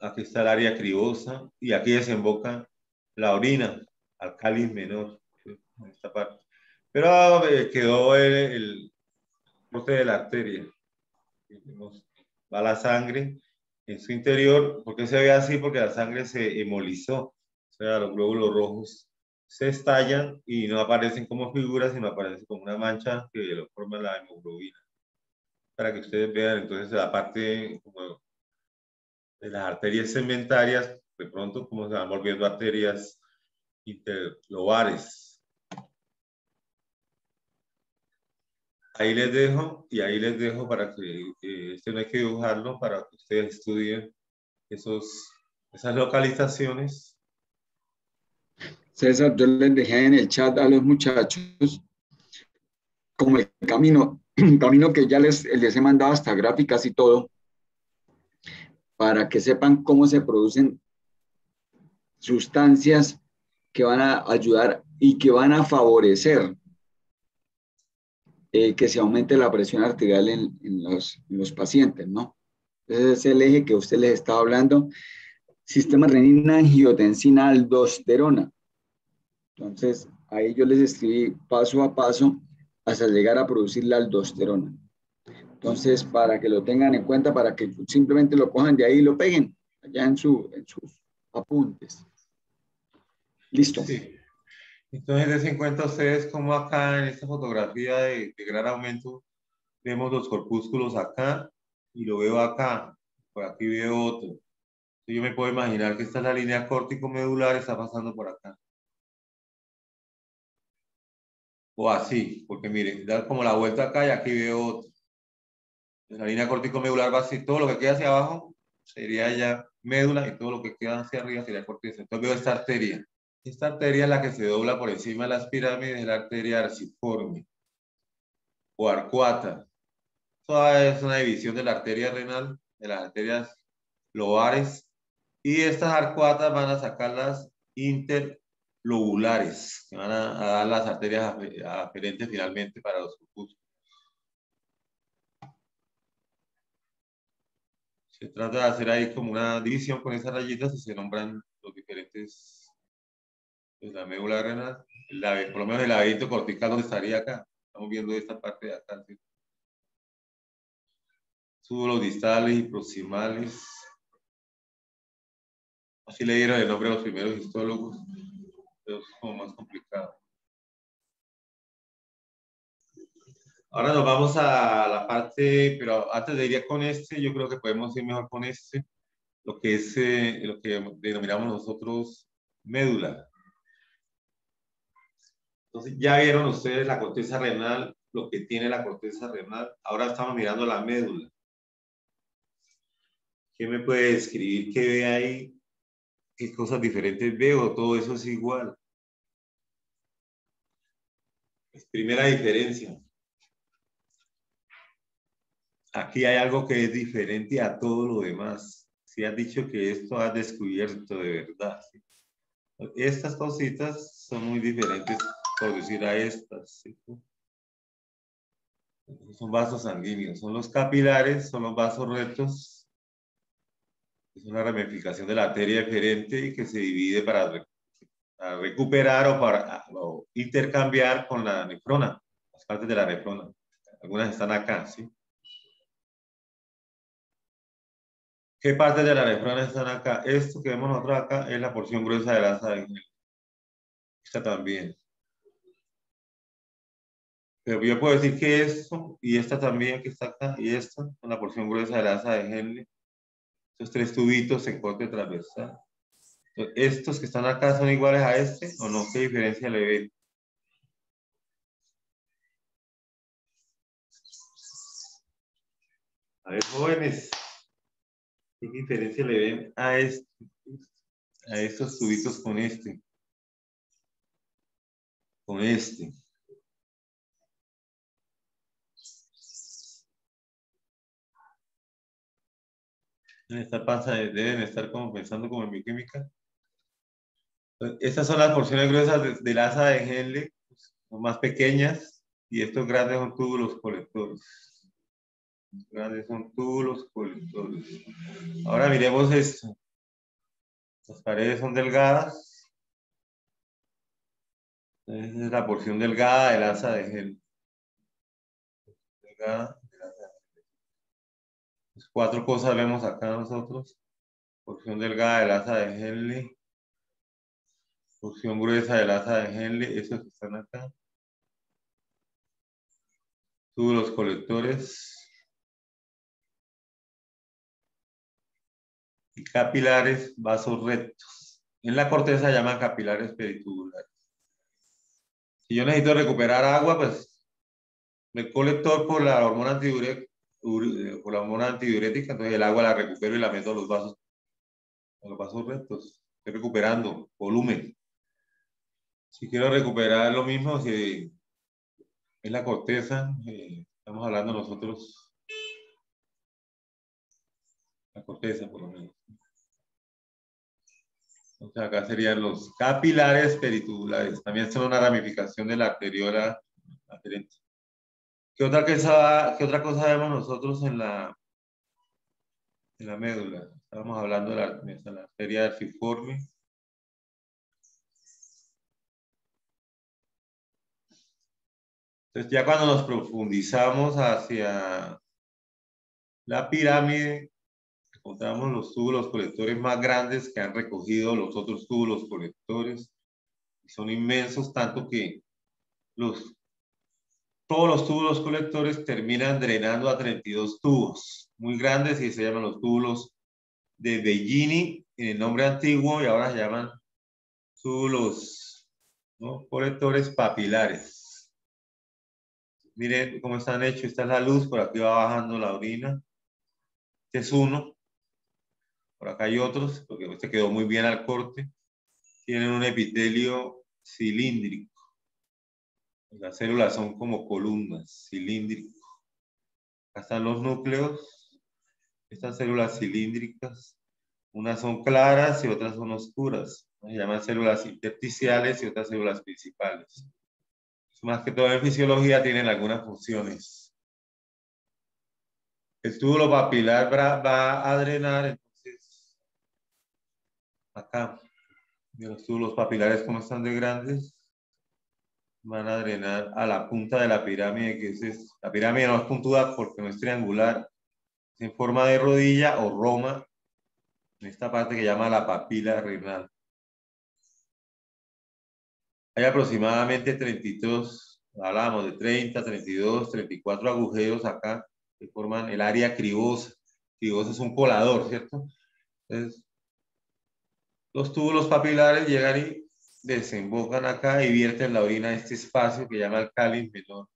Aquí está el área cribosa y aquí desemboca la orina, al cáliz menor, en esta parte. Pero quedó el corte de la arteria. Va la sangre en su interior. ¿Por qué se ve así? Porque la sangre se hemolizó. O sea, los glóbulos rojos se estallan y no aparecen como figuras, sino aparecen como una mancha que lo forma la hemoglobina. Para que ustedes vean entonces la parte como de las arterias segmentarias, de pronto como se van volviendo arterias interlobares. Ahí les dejo, y ahí les dejo para que, este no hay que dibujarlo, para que ustedes estudien esas localizaciones. César, yo les dejé en el chat a los muchachos como el camino, camino que ya les he mandado hasta gráficas y todo, para que sepan cómo se producen sustancias que van a ayudar y que van a favorecer que se aumente la presión arterial en los pacientes, ¿no? Ese es el eje que usted les estaba hablando. Sistema renina, angiotensina, aldosterona. Entonces, ahí yo les escribí paso a paso hasta llegar a producir la aldosterona. Entonces, para que lo tengan en cuenta, para que simplemente lo cojan de ahí y lo peguen allá en sus apuntes. Listo. Sí. Entonces, des en cuenta ustedes como acá en esta fotografía de gran aumento, vemos los corpúsculos acá y lo veo acá. Por aquí veo otro. Yo me puedo imaginar que esta es la línea córtico-medular, está pasando por acá. O así, porque miren, da como la vuelta acá y aquí veo otro. La línea córtico-medular va así, todo lo que queda hacia abajo sería ya médula y todo lo que queda hacia arriba sería corteza. Entonces veo esta arteria. Esta arteria es la que se dobla por encima de las pirámides, es la arteria arciforme o arcuata. Toda es una división de la arteria renal, de las arterias lobares, y estas arcuatas van a sacar las interlobulares, que van a dar las arterias aferentes finalmente para los corpúsculos. Se trata de hacer ahí como una división con esas rayitas y se nombran los diferentes, pues la médula renal, por lo menos el laberinto cortical donde estaría acá. Estamos viendo esta parte de acá, ¿sí? Túbulos distales y proximales. Así le dieron el nombre a los primeros histólogos, pero es como más complicado. Ahora nos vamos a la parte, pero antes de ir con este, yo creo que podemos ir mejor con este, lo que es lo que denominamos nosotros médula. Entonces, ya vieron ustedes la corteza renal, lo que tiene la corteza renal. Ahora estamos mirando la médula. ¿Qué me puede describir? ¿Qué ve ahí? ¿Qué cosas diferentes veo? Todo eso es igual. Primera diferencia. Aquí hay algo que es diferente a todo lo demás. Si has dicho que esto has descubierto de verdad. ¿Sí? Estas cositas son muy diferentes, por decir a estas. ¿Sí? Son vasos sanguíneos, son los capilares, son los vasos rectos. Es una ramificación de la arteria eferente y que se divide para recuperar o para intercambiar con la nefrona, las partes de la nefrona. Algunas están acá, ¿sí? ¿Qué partes de la nefrona están acá? Esto que vemos nosotros acá es la porción gruesa del asa de Henle. Esta también. Pero yo puedo decir que esto y esta también que está acá y esta son la porción gruesa del asa de Henle. Estos tres tubitos en corte transversal. Entonces, ¿estos que están acá son iguales a este o no? ¿Qué diferencia le ven? A ver, jóvenes, ¿qué diferencia le ven a estos tubitos con este? Con este. Esta pasa, deben estar como pensando como en bioquímica. Estas son las porciones gruesas del asa de Henle, son más pequeñas, y estos grandes son túbulos colectores. Los grandes son túbulos colectores. Ahora miremos esto. Las paredes son delgadas. Esa es la porción delgada del asa de Henle. Delgada del asa de Henle. Pues 4 cosas vemos acá nosotros. Porción delgada del asa de Henle. Porción gruesa del asa de Henle. Esos que están acá. Túbulos colectores. Y capilares vasos rectos. En la corteza se llaman capilares peritubulares. Si yo necesito recuperar agua, pues el colector por la hormona antidiurética, entonces el agua la recupero y la meto a los vasos rectos. Estoy recuperando volumen. Si quiero recuperar lo mismo, si es la corteza, estamos hablando nosotros, la corteza por lo menos. Entonces acá serían los capilares peritubulares. También son una ramificación de la arteriola aferente. ¿Qué otra cosa vemos nosotros en la médula? Estábamos hablando de la arteria arciforme. Entonces ya cuando nos profundizamos hacia la pirámide, encontramos los túbulos colectores más grandes que han recogido los otros túbulos colectores. Son inmensos, tanto que todos los túbulos colectores terminan drenando a 32 tubos muy grandes y se llaman los túbulos de Bellini en el nombre antiguo y ahora se llaman túbulos, ¿no?, colectores papilares. Miren cómo están hechos. Esta es la luz, por aquí va bajando la orina. Este es uno. Por acá hay otros, porque este quedó muy bien al corte. Tienen un epitelio cilíndrico. Las células son como columnas, cilíndricos. Acá están los núcleos. Estas células cilíndricas, unas son claras y otras son oscuras. Se llaman células intersticiales y otras células principales. Más que todo en fisiología tienen algunas funciones. El túbulo papilar va a drenar, entonces, acá, los túbulos papilares como están de grandes, van a drenar a la punta de la pirámide, que la pirámide no es puntuda porque no es triangular, es en forma de rodilla o roma, en esta parte que llama la papila renal. Hay aproximadamente 32, hablamos de 30, 32, 34 agujeros acá que forman el área cribosa. Cribosa es un colador, ¿cierto? Entonces, los túbulos papilares llegan y desembocan acá y vierten la orina a este espacio que llama el cáliz menor.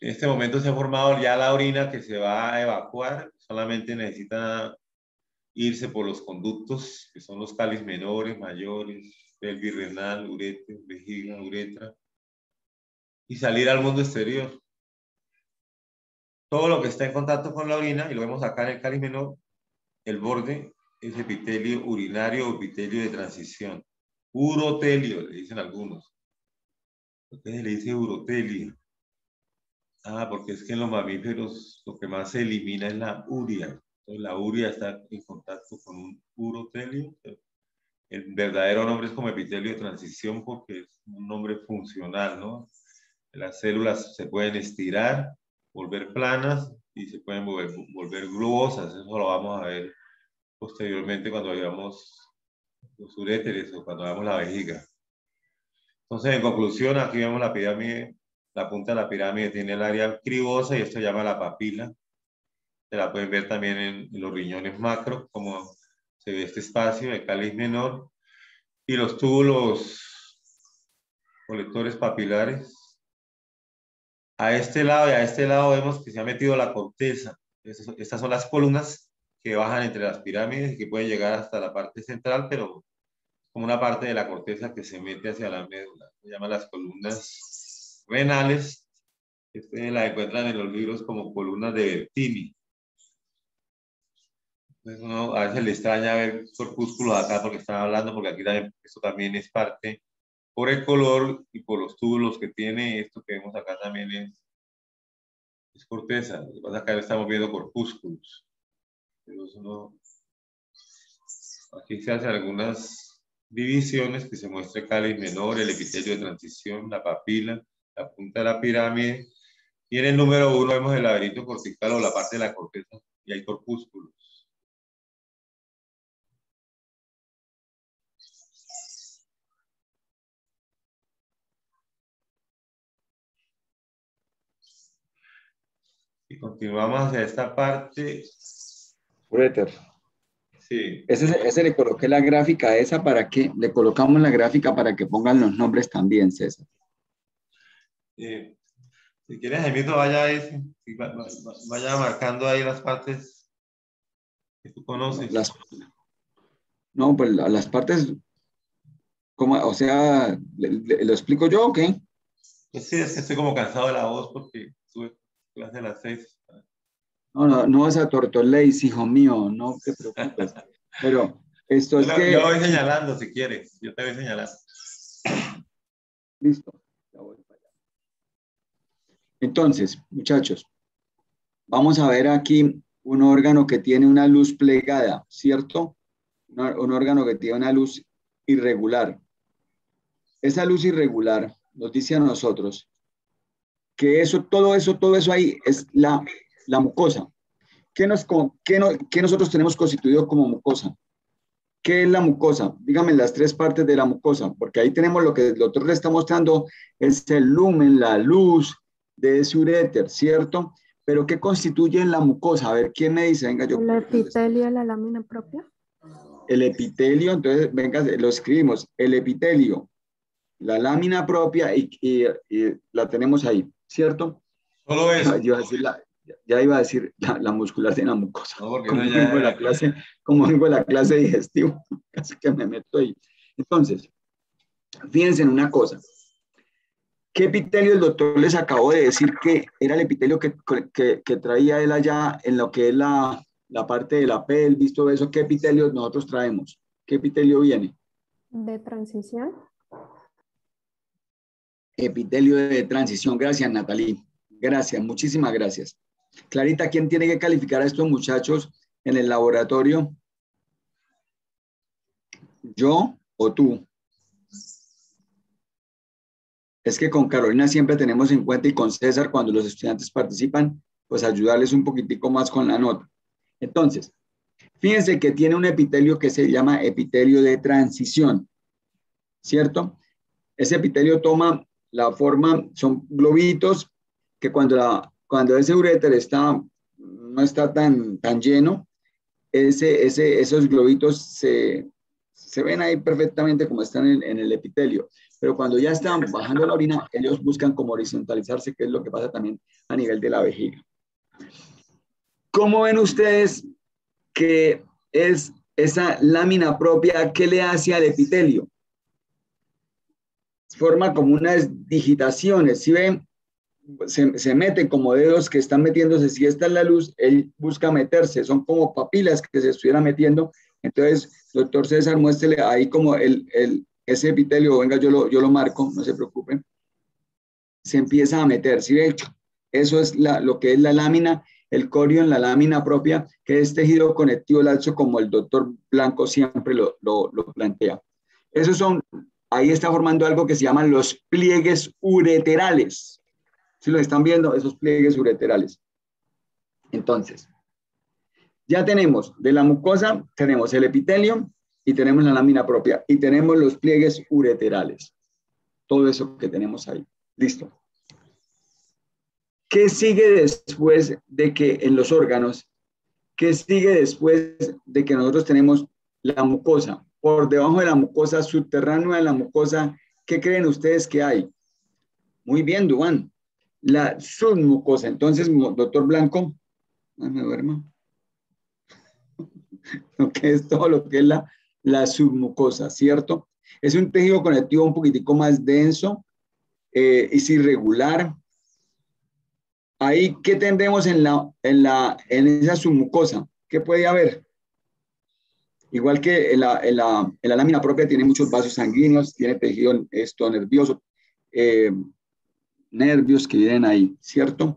En este momento se ha formado ya la orina que se va a evacuar, solamente necesita irse por los conductos, que son los cáliz menores, mayores, pelvis renal, uretra, vejiga, uretra, y salir al mundo exterior. Todo lo que está en contacto con la orina, y lo vemos acá en el cáliz menor, el borde es epitelio urinario o epitelio de transición. Urotelio, le dicen algunos. ¿Por qué se le dice urotelio? Ah, porque es que en los mamíferos lo que más se elimina es la urea. Entonces la urea está en contacto con un urotelio. El verdadero nombre es como epitelio de transición porque es un nombre funcional, ¿no? Las células se pueden estirar, volver planas y se pueden volver globosas. Eso lo vamos a ver posteriormente cuando veamos los uréteres o cuando veamos la vejiga. Entonces, en conclusión, aquí vemos la pirámide, la punta de la pirámide tiene el área cribosa y esto se llama la papila. Se la pueden ver también en los riñones macro, como se ve este espacio de cáliz menor. Y los túbulos colectores papilares. A este lado y a este lado vemos que se ha metido la corteza. Estas son las columnas que bajan entre las pirámides y que pueden llegar hasta la parte central, pero como una parte de la corteza que se mete hacia la médula. Se llaman las columnas renales. La encuentran en los libros como columnas de Bertini. Entonces uno a veces le extraña ver corpúsculos acá porque están hablando, porque aquí también, esto también es parte por el color y por los túbulos que tiene. Esto que vemos acá también es corteza. Lo que pasa es que acá estamos viendo corpúsculos. Pero eso no... Aquí se hacen algunas divisiones que se muestra el cáliz menor, el epitelio de transición, la papila, la punta de la pirámide Y en el número 1 vemos el laberinto cortical o la parte de la corteza y hay corpúsculos. Y continuamos hacia esta parte. Uréter. Sí. Ese le coloqué la gráfica esa para que, le colocamos la gráfica para que pongan los nombres también, César. Si quieres, Jaimito, vaya marcando ahí las partes que tú conoces. No, pues las partes, como, o sea, ¿lo explico yo o qué? Pues sí, es que estoy como cansado de la voz porque tuve clase a las 6. No vas a Tortoleis, hijo mío, no te preocupes. Pero esto es que... Yo voy señalando si quieres, yo te voy señalando. Listo, ya voy para allá. Entonces, muchachos, vamos a ver aquí un órgano que tiene una luz plegada, ¿cierto? Un órgano que tiene una luz irregular. Esa luz irregular nos dice a nosotros que todo eso ahí es la mucosa. ¿Qué nosotros tenemos constituido como mucosa? ¿Qué es la mucosa? Dígame las 3 partes de la mucosa, porque ahí tenemos lo que el doctor le está mostrando, es el lumen, la luz de ese uréter, ¿cierto? Pero ¿qué constituye la mucosa? A ver, ¿quién me dice? Venga, yo. El epitelio, la lámina propia. El epitelio, entonces, venga, lo escribimos. El epitelio, la lámina propia y la tenemos ahí, ¿cierto? Solo eso. Ya iba a decir la muscular de la mucosa. No, porque como no, vengo de la clase digestiva, casi que me meto ahí. Entonces, fíjense en una cosa. ¿Qué epitelio el doctor les acabó de decir que era el epitelio que traía él allá en lo que es la parte de la pelvis, todo eso? ¿Qué epitelio nosotros traemos? ¿Qué epitelio viene? De transición. Epitelio de transición. Gracias, Natalie. Gracias, muchísimas gracias. Clarita, ¿quién tiene que calificar a estos muchachos en el laboratorio? ¿Yo o tú? Es que con Carolina siempre tenemos en cuenta y con César cuando los estudiantes participan, pues ayudarles un poquitico más con la nota. Entonces, fíjense que tiene un epitelio que se llama epitelio de transición, ¿cierto? Ese epitelio toma la forma, son globitos que cuando ese uréter no está tan lleno, esos globitos se ven ahí perfectamente como están en el epitelio. Pero cuando ya están bajando la orina, ellos buscan como horizontalizarse, que es lo que pasa también a nivel de la vejiga. ¿Cómo ven ustedes que es esa lámina propia? ¿Qué le hace al epitelio? Forma como unas digitaciones, ¿sí ven? Se meten como dedos que están metiéndose. Si esta es la luz, él busca meterse, son como papilas que se estuvieran metiendo. Entonces, doctor César, muéstrele ahí como ese epitelio, venga, yo lo marco, no se preocupen. Se empieza a meter, ¿sí ven? Eso es lo que es la lámina, el corio en la lámina propia, que es tejido conectivo laxo, como el doctor Blanco siempre lo plantea. Ahí está formando algo que se llaman los pliegues ureterales. ¿Sí lo están viendo? Esos pliegues ureterales. Entonces, ya tenemos de la mucosa, tenemos el epitelio y tenemos la lámina propia y tenemos los pliegues ureterales. Todo eso que tenemos ahí. Listo. ¿Qué sigue después de que en los órganos? ¿Qué sigue después de que nosotros tenemos la mucosa? Por debajo de la mucosa, subterránea de la mucosa, ¿qué creen ustedes que hay? Muy bien, Duván. La submucosa. Entonces, doctor Blanco, no me duermo. Lo que es todo lo que es la submucosa, ¿cierto? Es un tejido conectivo un poquitico más denso, es irregular. Ahí, ¿qué tendremos en esa submucosa? ¿Qué puede haber? Igual que en la lámina propia tiene muchos vasos sanguíneos, tiene tejido nervioso, nervios que vienen ahí, ¿cierto?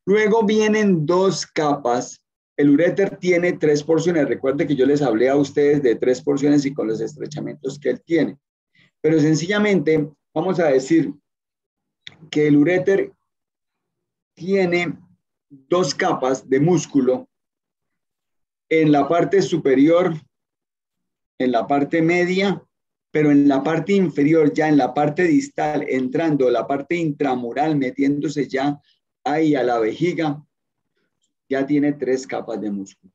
Luego vienen 2 capas. El uréter tiene 3 porciones. Recuerden que yo les hablé a ustedes de 3 porciones y con los estrechamientos que él tiene. Pero sencillamente vamos a decir que el uréter tiene dos capas de músculo en la parte superior, en la parte media, pero en la parte inferior, ya en la parte distal, entrando la parte intramural, metiéndose ya ahí a la vejiga, ya tiene 3 capas de músculos.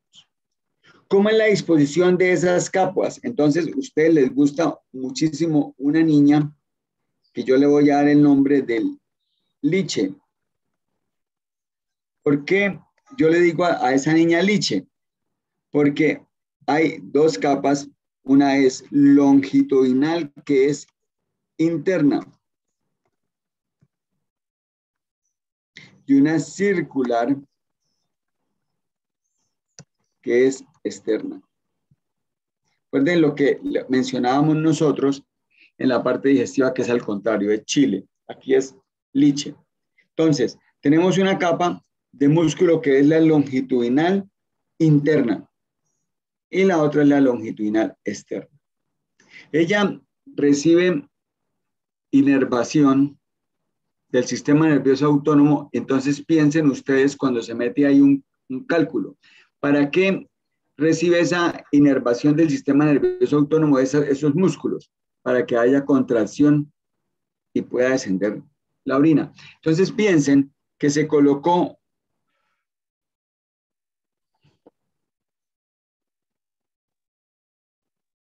¿Cómo es la disposición de esas capas? Entonces, a ustedes les gusta muchísimo una niña que yo le voy a dar el nombre del liche. ¿Por qué yo le digo a esa niña liche? Porque hay 2 capas. Una es longitudinal, que es interna, y una circular, que es externa. Recuerden lo que mencionábamos nosotros en la parte digestiva, que es al contrario, es chile. Aquí es liche. Entonces, tenemos una capa de músculo que es la longitudinal interna y la otra es la longitudinal externa. Ella recibe inervación del sistema nervioso autónomo. Entonces piensen ustedes cuando se mete ahí un cálculo. ¿Para qué recibe esa inervación del sistema nervioso autónomo, esos músculos? Para que haya contracción y pueda descender la orina. Entonces piensen que se colocó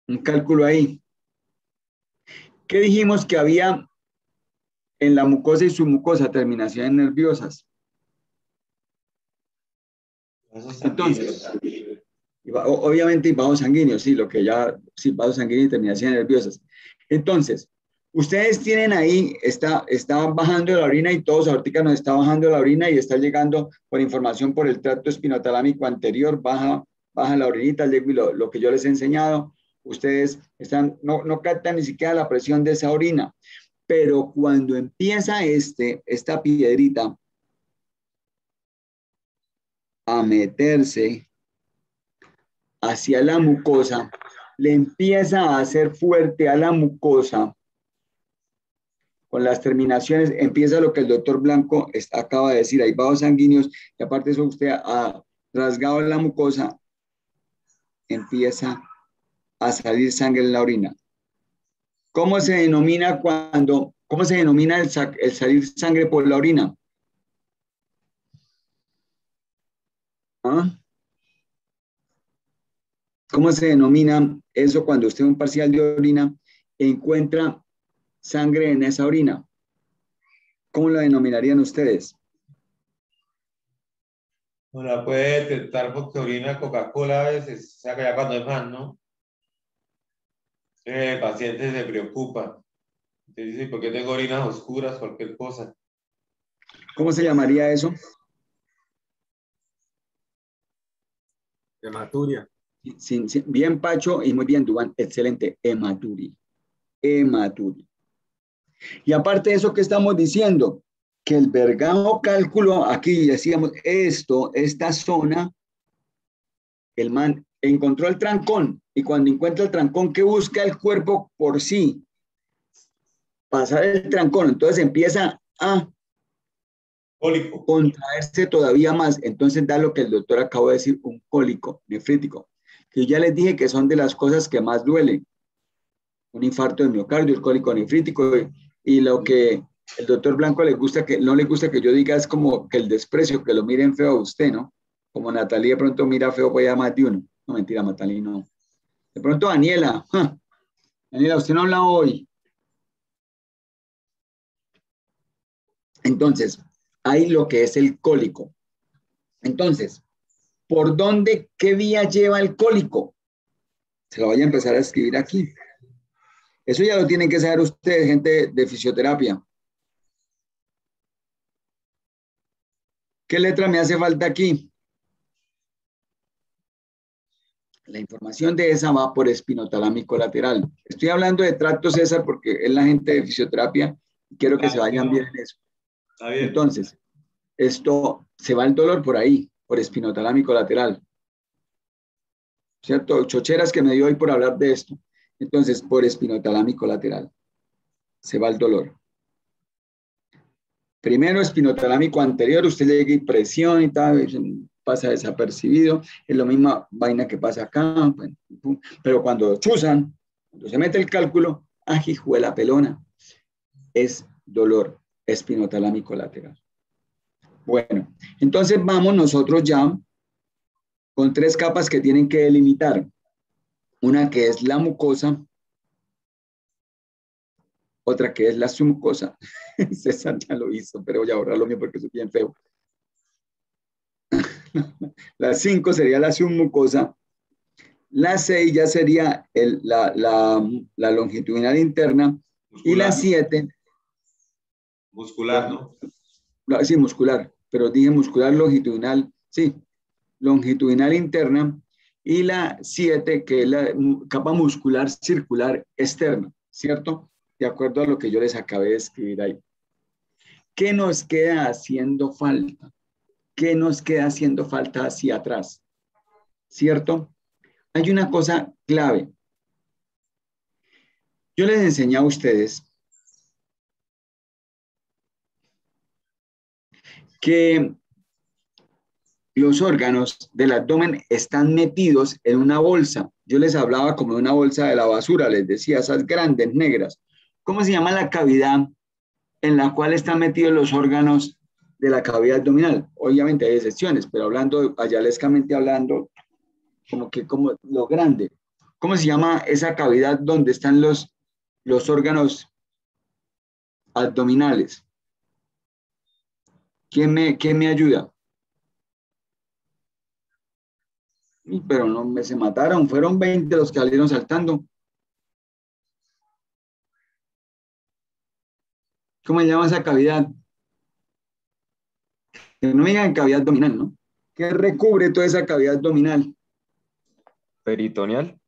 un cálculo ahí. ¿Qué dijimos que había en la mucosa y submucosa? Terminaciones nerviosas. Entonces, obviamente vasos sanguíneos, sí, lo que ya, sí, vasos sanguíneos y terminaciones nerviosas. Entonces, ustedes tienen ahí, está bajando la orina y todos ahorita nos está bajando la orina y está llegando por información por el tracto espinotalámico anterior, baja la orinita, lo que yo les he enseñado. Ustedes no captan ni siquiera la presión de esa orina, pero cuando empieza esta piedrita a meterse hacia la mucosa, le empieza a hacer fuerte a la mucosa con las terminaciones, empieza lo que el doctor Blanco acaba de decir, hay vasos sanguíneos y aparte de eso usted ha rasgado la mucosa, empieza a salir sangre en la orina. ¿Cómo se denomina el salir sangre por la orina? ¿Ah? ¿Cómo se denomina eso cuando usted un parcial de orina encuentra sangre en esa orina? ¿Cómo lo denominarían ustedes? No la puede detectar porque orina Coca-Cola a veces, o sea que ya cuando es más, ¿no? El paciente se preocupa. Te dice, ¿por qué tengo orinas oscuras? Cualquier cosa. ¿Cómo se llamaría eso? Hematuria. Bien, Pacho, y muy bien, Duván. Excelente. Hematuria. Hematuria. Y aparte de eso, ¿qué estamos diciendo? Que el vergajo cálculo, aquí decíamos esta zona, el man encontró el trancón, y cuando encuentra el trancón, ¿qué busca el cuerpo por sí? Pasar el trancón, entonces empieza a Cólico. contraerse todavía más, entonces da lo que el doctor acabó de decir, un cólico nefrítico, que ya les dije que son de las cosas que más duelen, un infarto de miocardio, el cólico nefrítico, y lo que el doctor Blanco no le gusta que yo diga es como que el desprecio, que lo miren feo a usted, ¿no? Como Natalie de pronto mira feo pues ya más de uno. No, mentira, Natalie no. De pronto Daniela, Daniela, usted no habla hoy. Entonces, hay lo que es el cólico. Entonces, ¿por dónde, qué vía lleva el cólico? Se lo voy a empezar a escribir aquí. Eso ya lo tienen que saber ustedes, gente de fisioterapia. ¿Qué letra me hace falta aquí? La información de esa va por espinotalámico lateral. Estoy hablando de tracto César porque es la gente de fisioterapia y quiero que se vayan bien en eso. Está bien. Entonces, esto se va el dolor por ahí, por espinotalámico lateral. ¿Cierto? Chocheras que me dio hoy por hablar de esto. Entonces, por espinotalámico lateral se va el dolor. Primero espinotalámico anterior, usted llega y presiona y tal, pasa desapercibido, es la misma vaina que pasa acá, bueno, pero cuando chusan, cuando se mete el cálculo, ajijuela pelona, es dolor espinotalámico lateral. Bueno, entonces vamos nosotros ya con 3 capas que tienen que delimitar. Una que es la mucosa, otra que es la submucosa. César ya lo hizo, pero voy a borrarlo mío porque es bien feo. La 5 sería la submucosa. La 6 ya sería la longitudinal interna. Muscular. Y la 7. Muscular, ¿no? Sí, muscular, pero dije muscular longitudinal, sí, longitudinal interna. Y la 7, que es la capa muscular circular externa, ¿cierto? De acuerdo a lo que yo les acabé de escribir ahí. ¿Qué nos queda haciendo falta? ¿Qué nos queda haciendo falta hacia atrás? ¿Cierto? Hay una cosa clave. Yo les enseñé a ustedes que los órganos del abdomen están metidos en una bolsa. Yo les hablaba como de una bolsa de la basura, les decía, esas grandes negras. ¿Cómo se llama la cavidad en la cual están metidos los órganos de la cavidad abdominal? Obviamente hay excepciones, pero hablando, ayalescamente hablando, como lo grande. ¿Cómo se llama esa cavidad donde están los órganos abdominales? ¿Quién me ayuda? Pero no se mataron, fueron 20 los que salieron saltando. ¿Cómo se llama esa cavidad? Que no me digan cavidad abdominal, ¿no? ¿Qué recubre toda esa cavidad abdominal? Peritoneal.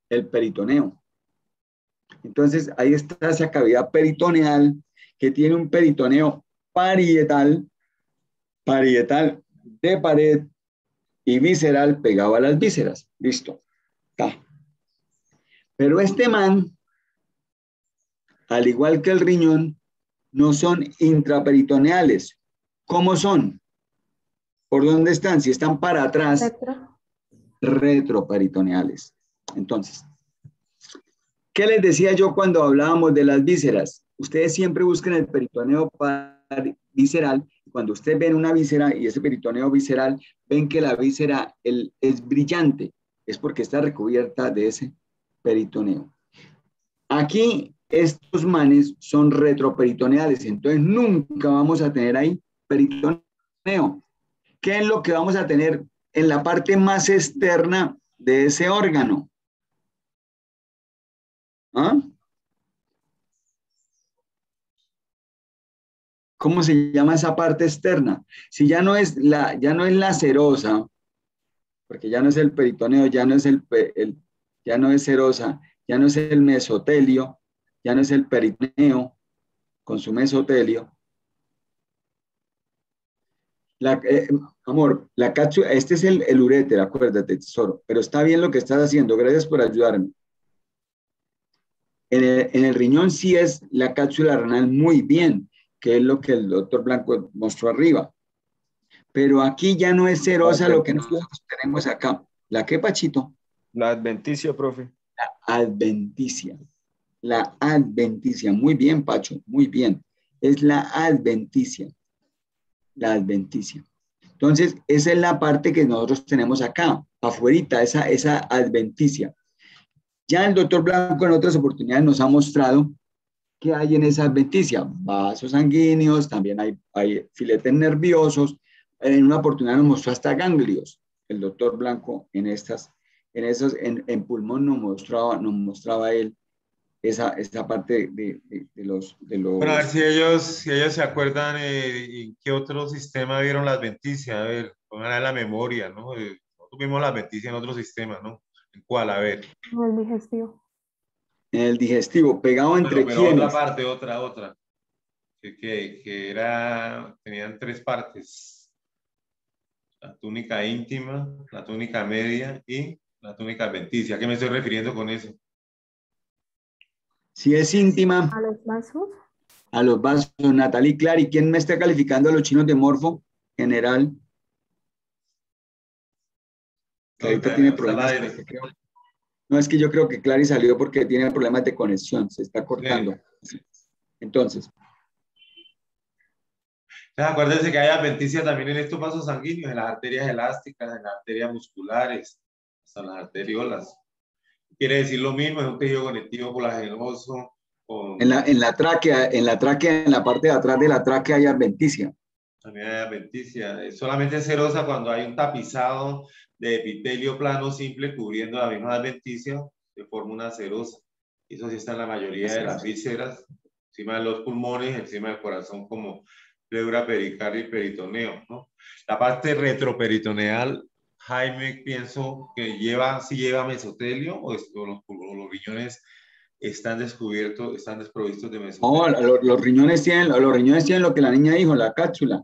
El peritoneo. Entonces, ahí está esa cavidad peritoneal que tiene un peritoneo parietal de pared y visceral pegado a las vísceras. Listo. Está. Pero este man, al igual que el riñón, no son intraperitoneales. ¿Cómo son? ¿Por dónde están? Si están para atrás, retroperitoneales. Entonces, ¿qué les decía yo cuando hablábamos de las vísceras? Ustedes siempre busquen el peritoneo visceral. Cuando ustedes ven una víscera y ese peritoneo visceral, ven que la víscera es brillante. Es porque está recubierta de ese peritoneo. Aquí estos manes son retroperitoneales, entonces nunca vamos a tener ahí peritoneo. ¿Qué es lo que vamos a tener en la parte más externa de ese órgano? ¿Ah? ¿Cómo se llama esa parte externa? Si ya no es la serosa, porque ya no es el peritoneo, ya no es serosa, ya no es el mesotelio, ya no es el peritoneo con su mesotelio. Amor, la cápsula, este es el uréter, acuérdate, tesoro, pero está bien lo que estás haciendo, gracias por ayudarme. En el riñón sí es la cápsula renal muy bien, que es lo que el doctor Blanco mostró arriba. Pero aquí ya no es serosa lo que nosotros tenemos acá. ¿La qué, Pachito? La adventicia, profe. Adventicia. La adventicia. Muy bien, Pacho, muy bien. Es la adventicia. La adventicia. Entonces, esa es la parte que nosotros tenemos acá, afuerita, esa adventicia. Ya el doctor Blanco en otras oportunidades nos ha mostrado que hay en esa adventicia. Vasos sanguíneos, también hay filetes nerviosos. En una oportunidad nos mostró hasta ganglios. El doctor Blanco en pulmón nos mostraba él esa parte de los... Bueno, a ver si ellos se acuerdan en qué otro sistema vieron la adventicia. A ver, pongan a la memoria, ¿no? Nosotros vimos la adventicia en otro sistema, ¿no? ¿En cuál? A ver. El digestivo. En el digestivo, pegado entre Pero quiénes. otra parte, otra. Que tenían 3 partes. La túnica íntima, la túnica media y la túnica adventicia. ¿A qué me estoy refiriendo con eso? Si es íntima, A los vasos. a los vasos. Natalie Clary, ¿quién me está calificando a los chinos de morfo general? Clarita tiene problemas. No, es que yo creo que Clary salió porque tiene problemas de conexión, se está cortando. Sí. Entonces. Acuérdense que hay adventicia también en estos vasos sanguíneos, en las arterias elásticas, en las arterias musculares, hasta las arteriolas. Quiere decir lo mismo, es un tejido conectivo colagenoso. En la tráquea, en la parte de atrás de la tráquea hay adventicia. También hay adventicia. Es solamente serosa cuando hay un tapizado de epitelio plano simple cubriendo la misma adventicia, se forma una serosa. Eso sí está en la mayoría de las vísceras, encima de los pulmones, encima del corazón, como pleura, pericardio y peritoneo, ¿no? La parte retroperitoneal, Jaime, pienso que sí lleva mesotelio o los riñones están descubiertos, están desprovistos de mesotelio. No, los riñones tienen lo que la niña dijo, la cápsula.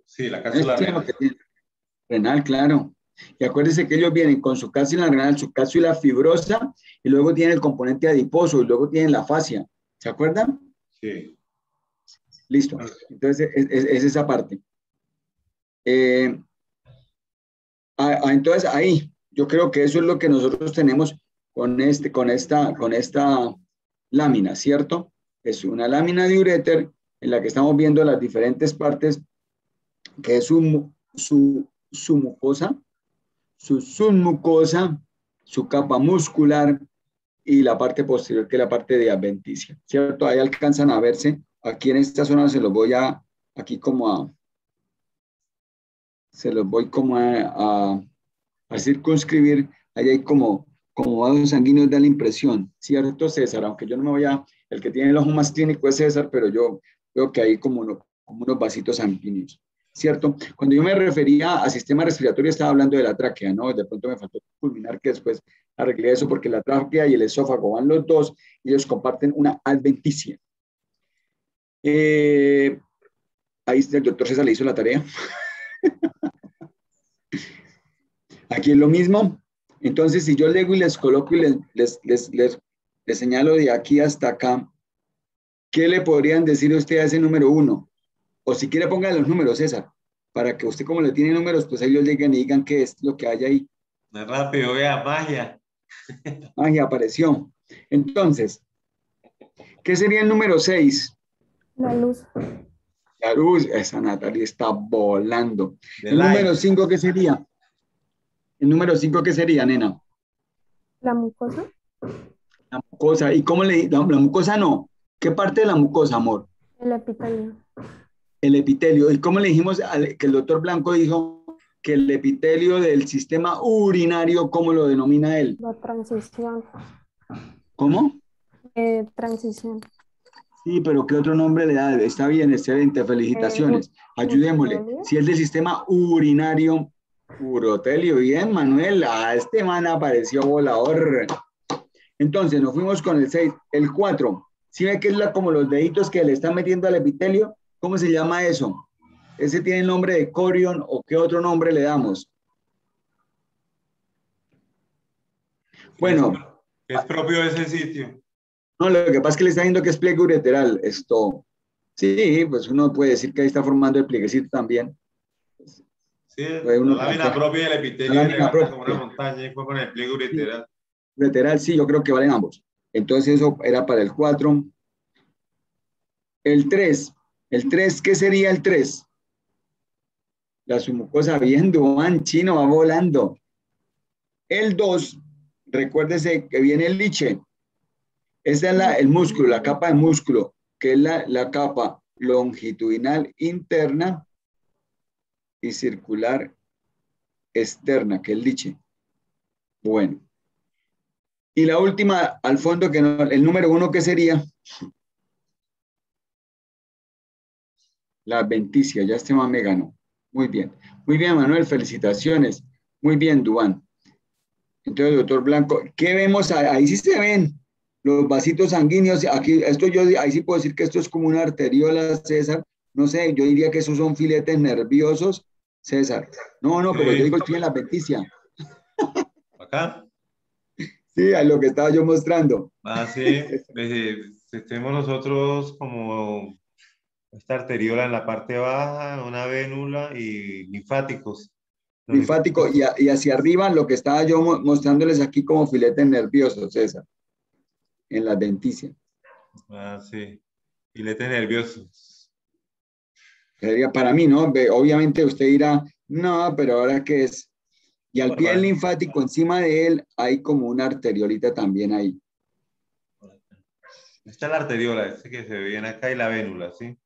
Sí, la cápsula renal. Renal, claro. Y acuérdense que ellos vienen con su cápsula renal, su cápsula fibrosa, y luego tienen el componente adiposo, y luego tienen la fascia. ¿Se acuerdan? Sí. Listo. Entonces, es esa parte. Entonces, ahí, yo creo que eso es lo que nosotros tenemos con esta lámina, ¿cierto? Es una lámina de uréter en la que estamos viendo las diferentes partes, que es su mucosa, su submucosa, su capa muscular y la parte posterior, que es la parte de adventicia, ¿cierto? Ahí alcanzan a verse. Aquí en esta zona se los voy a circunscribir. Ahí hay como vasos sanguíneos, da la impresión, ¿cierto, César? Aunque yo no me voy el que tiene el ojo más clínico es César, pero yo veo que hay como unos vasitos sanguíneos, ¿cierto? Cuando yo me refería a sistema respiratorio estaba hablando de la tráquea, ¿no? De pronto me faltó culminar que después arreglé eso porque la tráquea y el esófago van los dos y ellos comparten una adventicia. Ahí el doctor César le hizo la tarea. Aquí es lo mismo. Entonces, si yo lego y les coloco y les señalo de aquí hasta acá, ¿qué le podrían decir a usted a ese número 1? O si quiere, ponga los números, César, para que usted, como le tiene números, pues ellos lleguen y digan qué es lo que hay ahí. Más rápido, vea, magia. Magia apareció. Entonces, ¿qué sería el número 6? La luz. La luz, esa Natalia está volando. El número 5, ¿qué sería? El número 5, ¿qué sería, nena? La mucosa. La mucosa. ¿Y cómo le la mucosa no? ¿Qué parte de la mucosa, amor? El epitelio. El epitelio. ¿Y cómo le dijimos que el doctor Blanco dijo que el epitelio del sistema urinario, ¿cómo lo denomina él? La transición. ¿Cómo? Transición. Sí, pero ¿qué otro nombre le da? Está bien, excelente, felicitaciones. Ayudémosle. Si es del sistema urinario, urotelio, bien, Manuel. Este man apareció volador. Entonces, nos fuimos con el 6. El 4. ¿Sí ve que es como los deditos que le están metiendo al epitelio? ¿Cómo se llama eso? ¿Ese tiene el nombre de corion o qué otro nombre le damos? Bueno. Es propio de ese sitio. No, lo que pasa es que le está diciendo que es pliegue ureteral. Esto, sí, pues uno puede decir que ahí está formando el plieguecito también. Sí, la lámina propia del epitelio levanta como una montaña y fue con el pliegue ureteral. Sí, ureteral, sí, yo creo que valen ambos. Entonces eso era para el 4. El 3. ¿El 3 qué sería el 3? La submucosa viendo, van chino, va volando. El 2, recuérdese que viene el liche. Esa es el músculo, la capa de músculo, que es la capa longitudinal interna y circular externa, que es el liche. Bueno. Y la última, al fondo, que no, el número 1, ¿qué sería? La adventicia, ya este man me ganó. Muy bien, Manuel, felicitaciones. Muy bien, Duván. Entonces, doctor Blanco, ¿qué vemos? Ahí sí se ven los vasitos sanguíneos. Aquí, ahí sí puedo decir que esto es como una arteriola, César. No sé, yo diría que esos son filetes nerviosos, César. No, pero yo digo, estoy en la adventicia. ¿Acá? Sí, a lo que estaba yo mostrando. Sí, tenemos nosotros como esta arteriola en la parte baja, una vénula y linfáticos. Los Linfático y hacia arriba lo que estaba yo mostrándoles aquí como filetes nerviosos, César, en la denticia. Ah, sí. Filetes nerviosos. Sería para mí, ¿no? Obviamente usted dirá, no, pero ahora qué es. Y al pie del linfático, encima de él, hay como una arteriolita también ahí. Esta es la arteriola, este que se ve bien acá, y la vénula, ¿sí?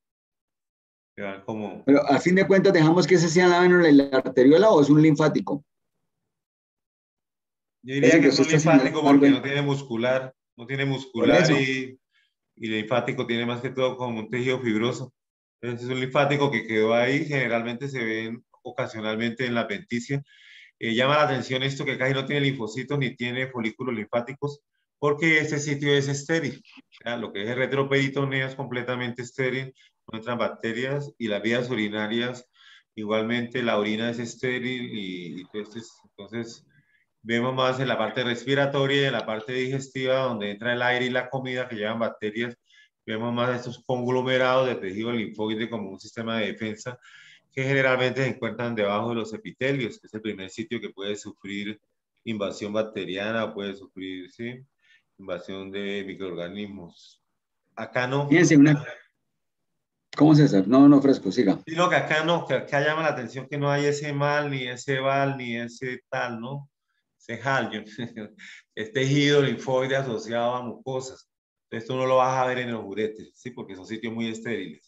Que van como... Pero a fin de cuentas, ¿dejamos que ese sea la vénula y la arteriola o es un linfático? Yo diría que es un linfático porque no tiene Por eso. y el linfático tiene más que todo como un tejido fibroso. Entonces es un linfático que quedó ahí, generalmente se ven ocasionalmente en la adventicia. Llama la atención esto que casi no tiene linfocitos ni tiene folículos linfáticos, porque este sitio es estéril. Lo que es el retroperitoneo es completamente estéril, no entran bacterias, y las vías urinarias, igualmente la orina es estéril, y entonces vemos más en la parte respiratoria y en la parte digestiva, donde entra el aire y la comida que llevan bacterias. Vemos más estos conglomerados de tejido linfoide como un sistema de defensa que generalmente se encuentran debajo de los epitelios, que es el primer sitio que puede sufrir invasión bacteriana o puede sufrir, ¿sí?, invasión de microorganismos. Acá no. Fíjense, ¿cómo, César? No, fresco, siga. Sino que acá no, que acá llama la atención que no hay ese mal, ni ese val, ni ese tal, ¿no? Ese hal, es tejido linfoide asociado a mucosas. Esto no lo vas a ver en los uretes, ¿sí? Porque son sitios muy estériles.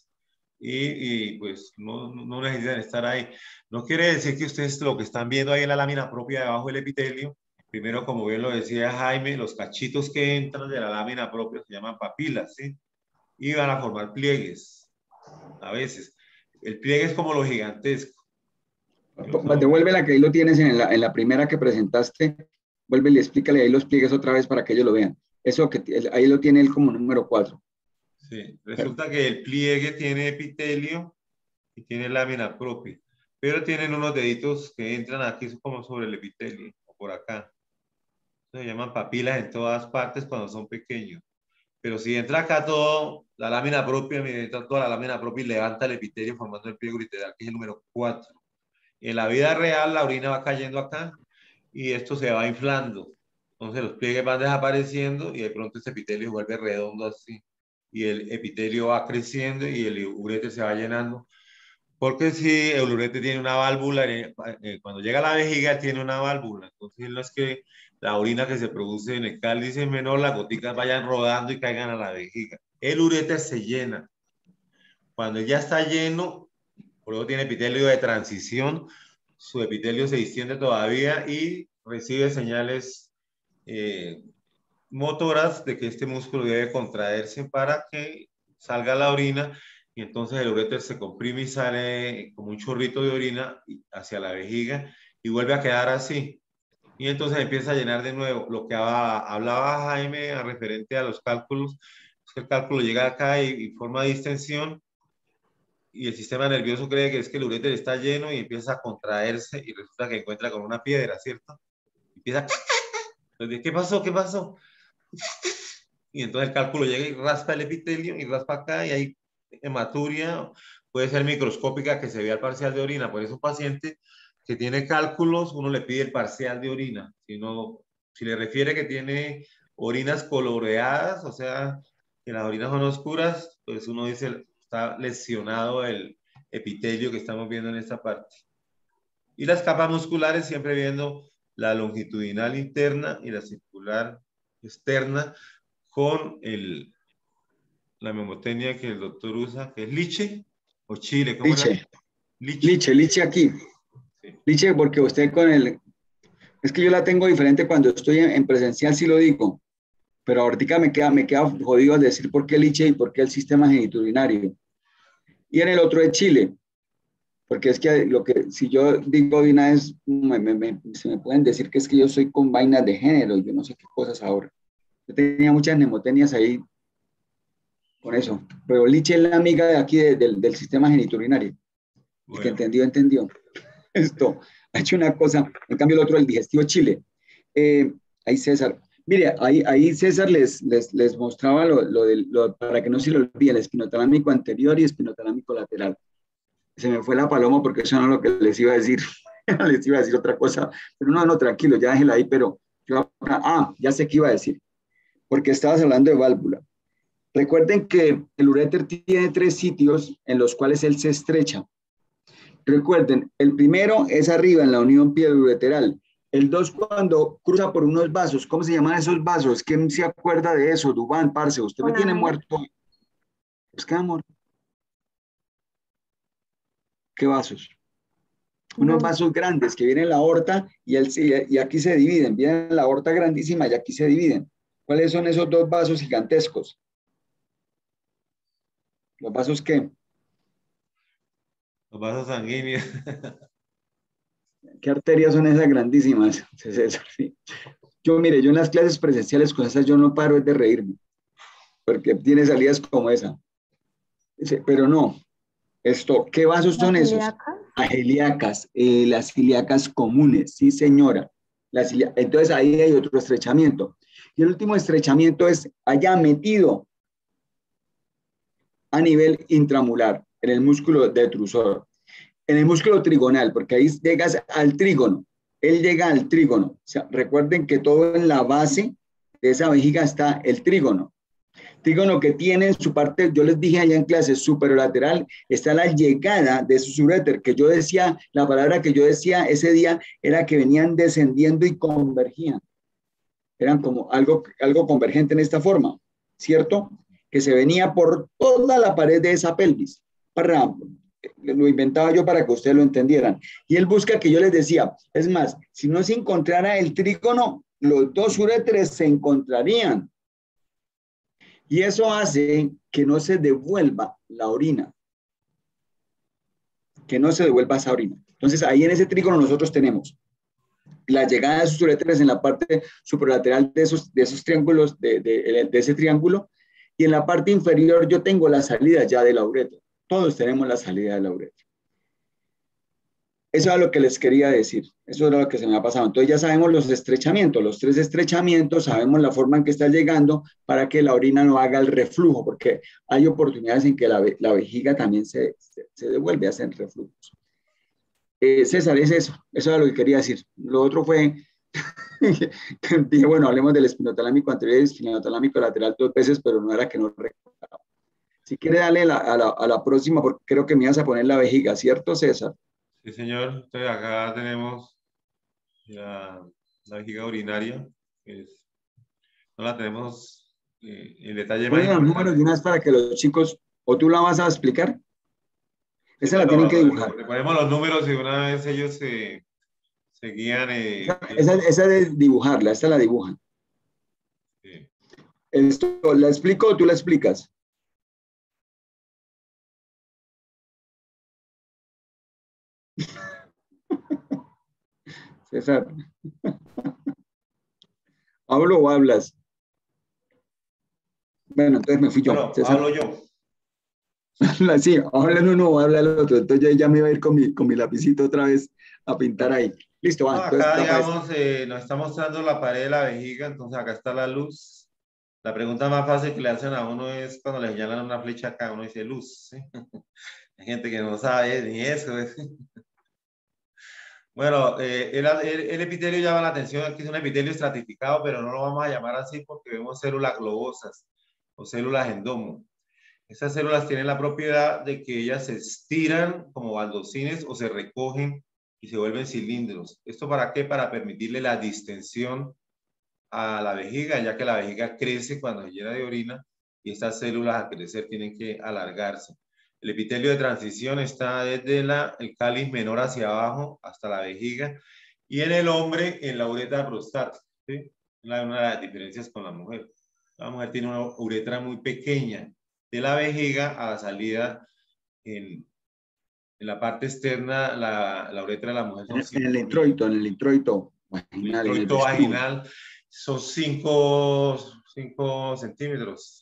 Y pues no necesitan estar ahí. No quiere decir que ustedes lo que están viendo ahí en la lámina propia debajo del epitelio, primero, como bien lo decía Jaime, los cachitos que entran de la lámina propia se llaman papilas, ¿sí? Y van a formar pliegues, a veces. El pliegue es como lo gigantesco. Devuelve la que ahí lo tienes en la primera que presentaste. Vuelve y explícale ahí los pliegues otra vez para que ellos lo vean. Eso que ahí lo tiene él como número 4. Sí, resulta que el pliegue tiene epitelio y tiene lámina propia, pero tienen unos deditos que entran aquí como sobre el epitelio, o por acá. Se llaman papilas en todas partes cuando son pequeños. Pero si entra acá todo, la lámina propia, entra toda la lámina propia y levanta el epitelio formando el pliegue ureteral, que es el número 4. En la vida real, la orina va cayendo acá y esto se va inflando. Entonces los pliegues van desapareciendo y de pronto este epitelio vuelve redondo así. Y el epitelio va creciendo y el urete se va llenando. Porque si el urete tiene una válvula, cuando llega a la vejiga tiene una válvula. Entonces no es que la orina que se produce en el cáliz es menor, las goticas vayan rodando y caigan a la vejiga. El urete se llena. Cuando ya está lleno, luego tiene epitelio de transición, su epitelio se distiende todavía y recibe señales motoras de que este músculo debe contraerse para que salga la orina, y entonces el uréter se comprime y sale como un chorrito de orina hacia la vejiga y vuelve a quedar así. Y entonces empieza a llenar de nuevo. Lo que hablaba Jaime referente a los cálculos, es que el cálculo llega acá y forma distensión, y el sistema nervioso cree que es que el uréter está lleno y empieza a contraerse y resulta que encuentra con una piedra, ¿cierto? Empieza, entonces, ¿qué pasó? ¿Qué pasó? Y entonces el cálculo llega y raspa el epitelio y raspa acá y hay hematuria, puede ser microscópica, que se vea el parcial de orina. Por eso un paciente que tiene cálculos, uno le pide el parcial de orina. Si le refiere que tiene orinas coloreadas, o sea, que las orinas son oscuras, pues uno dice está lesionado el epitelio que estamos viendo en esta parte. Y las capas musculares, siempre viendo la longitudinal interna y la circular externa, con la memotecnia que el doctor usa, que es liche o chile. ¿Cómo Liche. era? Liche. Liche aquí. Sí. Liche, porque usted con el... Es que yo la tengo diferente cuando estoy en presencial, sí lo digo. Pero ahorita me queda jodido al decir por qué liche y por qué el sistema genitourinario. Y en el otro es Chile. Porque es que si yo digo de una vez, se me pueden decir que es que yo soy con vainas de género, yo no sé qué cosas ahora. Yo tenía muchas nemotenias ahí con eso. Pero liche es la amiga de aquí del sistema genitourinario. Bueno. El que entendió. Esto ha hecho una cosa. En cambio, el otro, el digestivo Chile. Ahí César. Mire, ahí César les mostraba para que no se le olvide, el espinotalámico anterior y espinotalámico lateral. Se me fue la paloma porque eso no es lo que les iba a decir. Les iba a decir otra cosa, pero no, tranquilo, ya déjela ahí, pero ya sé qué iba a decir, porque estabas hablando de válvula. Recuerden que el uréter tiene 3 sitios en los cuales él se estrecha. Recuerden, el primero es arriba en la unión piel-ureteral. El 2 cuando cruza por unos vasos. ¿Cómo se llaman esos vasos? ¿Quién se acuerda de eso? Dubán, parce, usted me tiene muerto. Pues qué amor. ¿Qué vasos? Unos vasos grandes que vienen en la aorta y aquí se dividen. Vienen en la aorta grandísima y aquí se dividen. ¿Cuáles son esos 2 vasos gigantescos? ¿Los vasos qué? Los vasos sanguíneos. ¿Qué arterias son esas grandísimas? Yo en las clases presenciales con esas yo no paro de reírme, porque tiene salidas como esa. Pero no, ¿qué vasos son esos? Celíacas, las celíacas comunes, sí señora. Entonces ahí hay otro estrechamiento. Y el último estrechamiento es allá metido a nivel intramular, en el músculo detrusor, en el músculo trigonal, porque ahí llegas al trígono. Él llega al trígono. O sea, recuerden que todo en la base de esa vejiga está el trígono. Trígono que tiene en su parte, yo les dije allá en clase, superolateral, está la llegada de su uréter, que yo decía, la palabra que yo decía ese día era que venían descendiendo y convergían. Eran como algo convergente en esta forma, ¿cierto? Que se venía por toda la pared de esa pelvis. Lo inventaba yo para que ustedes lo entendieran. Y él busca que yo les decía, es más, si no se encontrara el trígono, los 2 uréteres se encontrarían. Y eso hace que no se devuelva la orina. Que no se devuelva esa orina. Entonces, ahí en ese trígono nosotros tenemos la llegada de sus uréteres en la parte superlateral de esos triángulos, de ese triángulo, y en la parte inferior yo tengo la salida ya de la uretra. Todos tenemos la salida de la uretra. Eso es lo que les quería decir. Eso era lo que se me ha pasado. Entonces ya sabemos los estrechamientos, los 3 estrechamientos, sabemos la forma en que está llegando para que la orina no haga el reflujo, porque hay oportunidades en que la vejiga también se devuelve a hacer reflujos. César, eso era lo que quería decir. Lo otro fue, dije, bueno, hablemos del espinotalámico anterior y el espinotalámico lateral 2 veces, pero no era que no recordaba. Si quiere darle a la próxima, porque creo que me ibas a poner la vejiga, ¿cierto, César? Sí, señor. Entonces acá tenemos la vejiga urinaria. No la tenemos en detalle más Ponen los números importante. de una vez para que los chicos, o tú la vas a explicar. Sí, Esa la tienen que dibujar. le ponemos los números y una vez ellos se guían. Esa de dibujarla, esta la dibujan. Sí. ¿La explico o tú la explicas? César. ¿Hablo o hablas? Bueno, entonces me fui yo. Bueno, César. hablo yo. Sí, habla uno, habla el otro. Entonces ya me iba a ir con mi lapicito otra vez a pintar ahí. Listo, va. No, acá, digamos, nos está mostrando la pared de la vejiga, entonces acá está la luz. La pregunta más fácil que le hacen a uno es cuando le señalan una flecha acá, uno dice luz. ¿Sí? Hay gente que no sabe ni eso. Bueno, el epitelio llama la atención, aquí es un epitelio estratificado, pero no lo vamos a llamar así porque vemos células globosas o células endomo. Estas células tienen la propiedad de que ellas se estiran como baldosines o se recogen y se vuelven cilindros. ¿Esto para qué? Para permitirle la distensión a la vejiga, ya que la vejiga crece cuando se llena de orina y estas células al crecer tienen que alargarse. El epitelio de transición está desde el cáliz menor hacia abajo hasta la vejiga y en el hombre en la uretra prostática. ¿Sí? Una de las diferencias con la mujer. La mujer tiene una uretra muy pequeña de la vejiga a la salida en la parte externa, la uretra de la mujer son en el introito vaginal. El introito vaginal son 5 centímetros.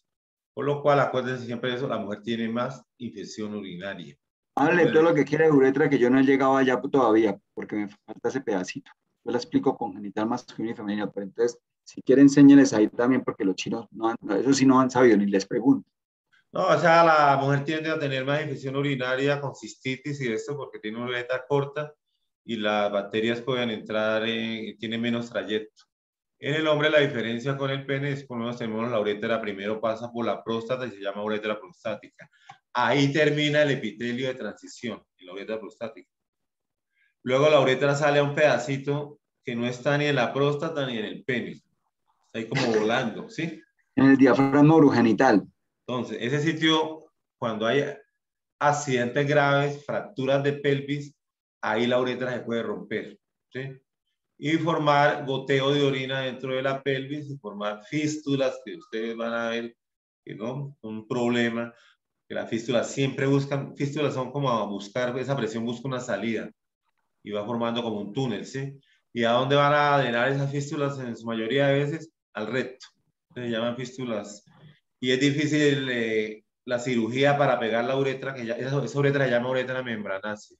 Por lo cual, acuérdense siempre de eso, la mujer tiene más infección urinaria. Hable todo lo que quiera de uretra, que yo no he llegado allá todavía, porque me falta ese pedacito. Yo la explico con genital masculino y femenino, pero entonces Si quieren, enséñenles ahí también, porque los chinos, eso sí no han sabido, ni les pregunto. No, o sea, la mujer tiende a tener más infección urinaria con cistitis y esto porque tiene una uretra corta y las bacterias pueden entrar, tiene menos trayecto. En el hombre la diferencia con el pene es que nosotros tenemos la uretra, primero pasa por la próstata y se llama uretra prostática. Ahí termina el epitelio de transición, en la uretra prostática. Luego la uretra sale a un pedacito que no está ni en la próstata ni en el pene. Está ahí como volando, ¿sí? En el diafragma urogenital. Entonces, ese sitio, cuando hay accidentes graves, fracturas de pelvis, ahí la uretra se puede romper, ¿sí? Y formar goteo de orina dentro de la pelvis y formar fístulas que ustedes van a ver que no, un problema, que las fístulas siempre buscan, fístulas son como a buscar, esa presión busca una salida y va formando como un túnel, ¿sí? ¿Y a dónde van a drenar esas fístulas? En su mayoría de veces al recto, se llaman fístulas. Y es difícil la cirugía para pegar la uretra, que ya, esa uretra se llama uretra membranácea.